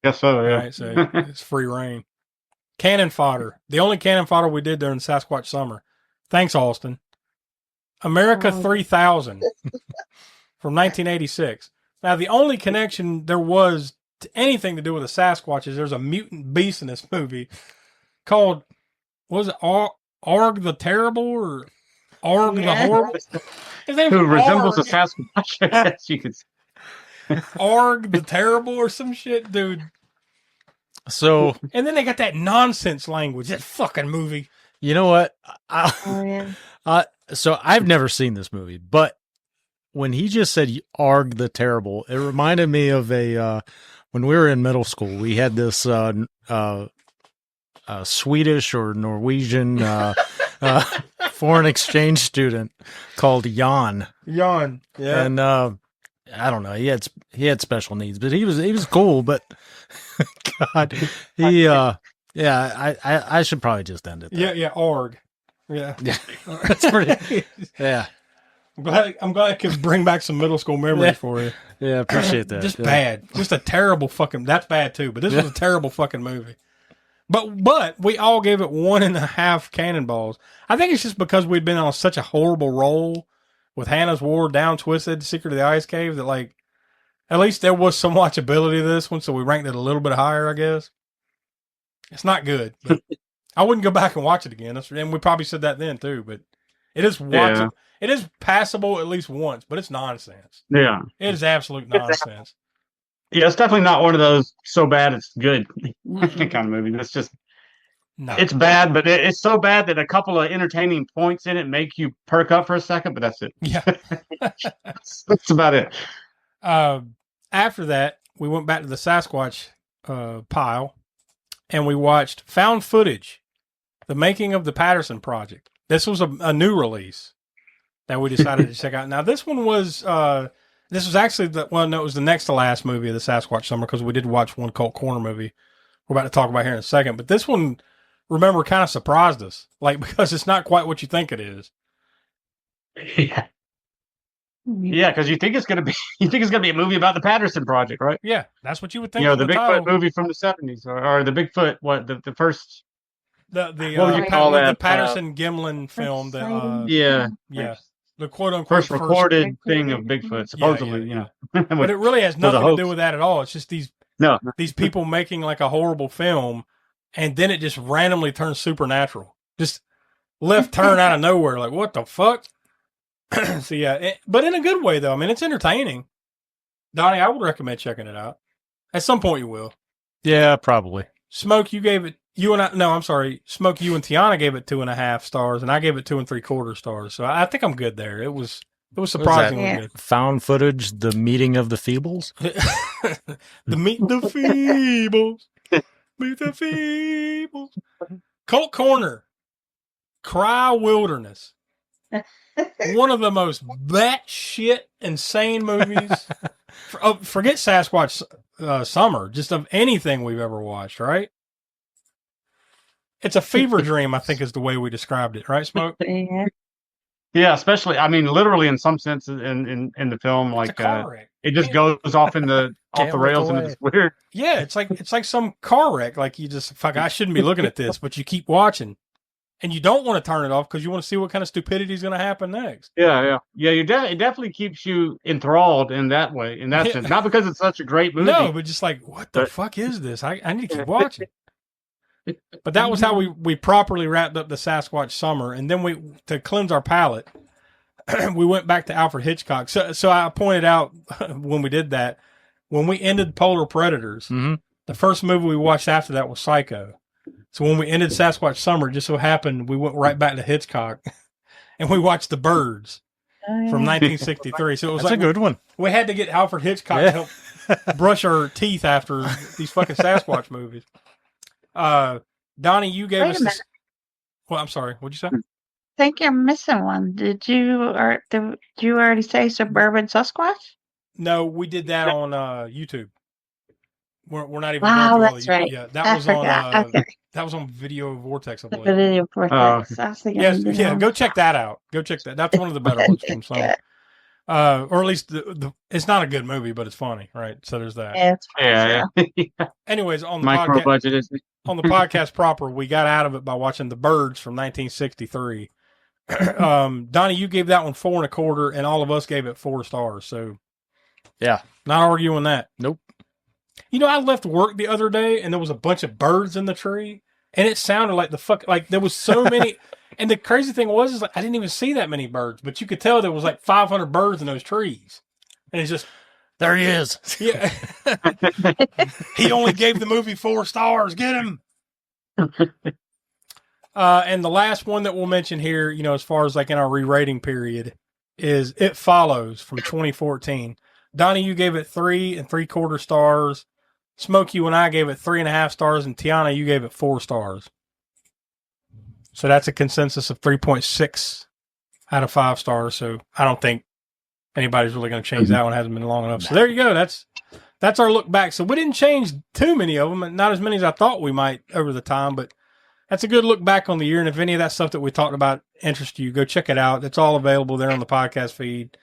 guess so. Yeah. Right, so it's free reign. Cannon fodder. The only cannon fodder we did during Sasquatch Summer. Thanks, Austin. America 3000 from 1986. Now, the only connection there was to anything to do with the Sasquatch is there's a mutant beast in this movie called, what was it, Arg the Terrible or Arg the Horrible? Who resembles a Sasquatch, I guess you could say. Arg the Terrible or some shit, dude. So, and then they got that nonsense language, that fucking movie. You know what? So I've never seen this movie, but when he just said Arg the Terrible, it reminded me of when we were in middle school, we had this Swedish or Norwegian foreign exchange student called Jan. Jan, yeah. And I don't know, he had special needs, but he was cool. But God, I should probably just end it there. Yeah, Arg. Yeah. That's pretty. Yeah. I'm glad I could bring back some middle school memories for you. Yeah, appreciate that. Just bad. Just a terrible fucking. That's bad too. But this was a terrible fucking movie. But we all gave it 1.5 cannonballs. I think it's just because we'd been on such a horrible roll with Hannah's War, Down Twisted, Secret of the Ice Cave that like at least there was some watchability to this one, so we ranked it a little bit higher. I guess it's not good. But I wouldn't go back and watch it again. And we probably said that then too. But it is watchable. Yeah. It is passable at least once, but it's nonsense. Yeah. It is absolute nonsense. Yeah, it's definitely not one of those so bad it's good kind of movie. It's just, it's bad, but it's so bad that a couple of entertaining points in it make you perk up for a second, but that's it. Yeah. That's about it. After that, we went back to the Sasquatch pile, and we watched Found Footage, The Making of the Patterson Project. This was a new release that we decided to check out. Now, this one was, this was actually, it was the next to last movie of the Sasquatch Summer because we did watch one Cult Corner movie we're about to talk about here in a second. But this one, remember, kind of surprised us, because it's not quite what you think it is. Yeah. Yeah, because you think it's gonna be a movie about the Patterson Project, right? Yeah, that's what you would think. The Bigfoot movie from the 70s, or the Bigfoot, the first. The Patterson Gimlin film. Yeah. The quote unquote first recorded thing of Bigfoot, supposedly. You know, but it really has nothing to do with that at all. It's just these people making like a horrible film, and then it just randomly turns supernatural. Just left turn out of nowhere. Like, what the fuck? So yeah, but in a good way though. I mean, it's entertaining. Donnie, I would recommend checking it out. At some point, you will. Yeah, probably. Smoke, you gave it. Smoke, you and Tiana gave it 2.5 stars, and I gave it 2 3/4 stars. So I think I'm good there. It was surprisingly good. Found footage, the meeting of the Feebles. Meet the Feebles. Meet the Feebles. Cult Corner. Cry Wilderness. One of the most batshit insane movies. Forget Sasquatch Summer, just of anything we've ever watched, right? It's a fever dream, I think, is the way we described it, right, Smoke? Yeah, especially, I mean, literally in some sense in the film, like it just goes off off the rails and it's weird. Yeah, it's like some car wreck. Like you just fuck, I shouldn't be looking at this, but you keep watching, and you don't want to turn it off because you want to see what kind of stupidity is going to happen next. Yeah. It definitely keeps you enthralled in that way, in that sense. Not because it's such a great movie. No, but just like, what the fuck is this? I need to keep watching. But that was how we properly wrapped up the Sasquatch Summer, and then to cleanse our palate, we went back to Alfred Hitchcock. So I pointed out when we did that, when we ended Polar Predators, the first movie we watched after that was Psycho. So when we ended Sasquatch Summer, it just so happened we went right back to Hitchcock, and we watched The Birds from 1963. So it was a good one. We had to get Alfred Hitchcock to help brush our teeth after these fucking Sasquatch movies. Donnie, you gave us this. Well, I'm sorry. What'd you say? I think you're missing one. Did you already say Suburban Sasquatch? No, we did that on YouTube. We're not even. Wow, that's right. Yeah, that was on. Okay. That was on Video Vortex, I believe. Video Vortex. Yeah. Go check that out. Go check that. That's one of the better ones from some. Or at least it's not a good movie, but it's funny, right? So there's that. Yeah. Anyways, on the micro budget, isn't it? On the podcast proper, we got out of it by watching The Birds from 1963. Donnie, you gave that one 4 1/4, and all of us gave it 4 stars. So, yeah, not arguing that. Nope. You know, I left work the other day, and there was a bunch of birds in the tree, and it sounded like there was so many. And the crazy thing was, like, I didn't even see that many birds, but you could tell there was like 500 birds in those trees, and it's just. There he is. Yeah. He only gave the movie 4 stars. Get him. And the last one that we'll mention here, you know, as far as like in our re-rating period, is It Follows from 2014. Donnie, you gave it 3 3/4 stars. Smoke, you and I gave it 3.5 stars, and Tiana, you gave it 4 stars. So that's a consensus of 3.6 out of 5 stars. So I don't think anybody's really going to change that one. It hasn't been long enough. So there you go. That's our look back. So we didn't change too many of them, and not as many as I thought we might over the time, but that's a good look back on the year. And if any of that stuff that we talked about interests you, go check it out. It's all available there on the podcast feed.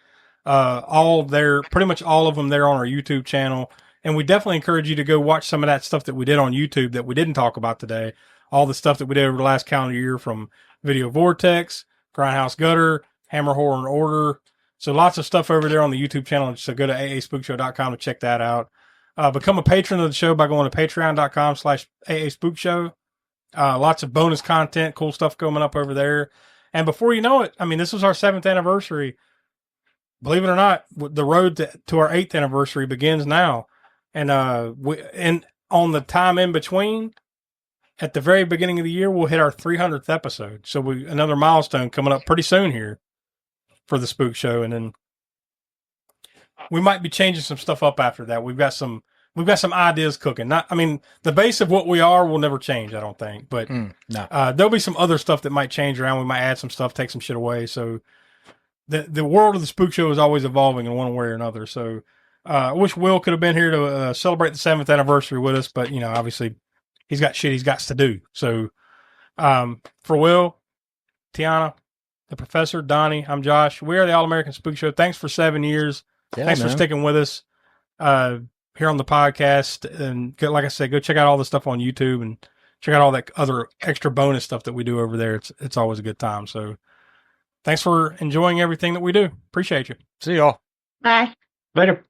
Pretty much all of them there on our YouTube channel. And we definitely encourage you to go watch some of that stuff that we did on YouTube that we didn't talk about today. All the stuff that we did over the last calendar year, from Video Vortex, Grindhouse Gutter, Hammer Horror and Order. So lots of stuff over there on the YouTube channel. So go to aaspookshow.com to check that out. Become a patron of the show by going to patreon.com/aaspookshow. Lots of bonus content, cool stuff coming up over there. And before you know it, I mean, this was our 7th anniversary. Believe it or not, the road to our 8th anniversary begins now. And on the time in between, at the very beginning of the year, we'll hit our 300th episode. So another milestone coming up pretty soon here for the Spook Show. And then we might be changing some stuff up after that. We've got some ideas cooking. The base of what we are will never change, I don't think. But there'll be some other stuff that might change around. We might add some stuff, take some shit away. So the world of the Spook Show is always evolving in one way or another. So I wish Will could have been here to celebrate the 7th anniversary with us. But, you know, obviously he's got shit he's got to do. So for Will, Tiana, the Professor, Donnie, I'm Josh. We are the All American Spook Show. Thanks for 7 years. Yeah, Thanks for sticking with us here on the podcast. And like I said, go check out all the stuff on YouTube and check out all that other extra bonus stuff that we do over there. It's always a good time. So Thanks for enjoying everything that we do. Appreciate you. See y'all. Bye. Later.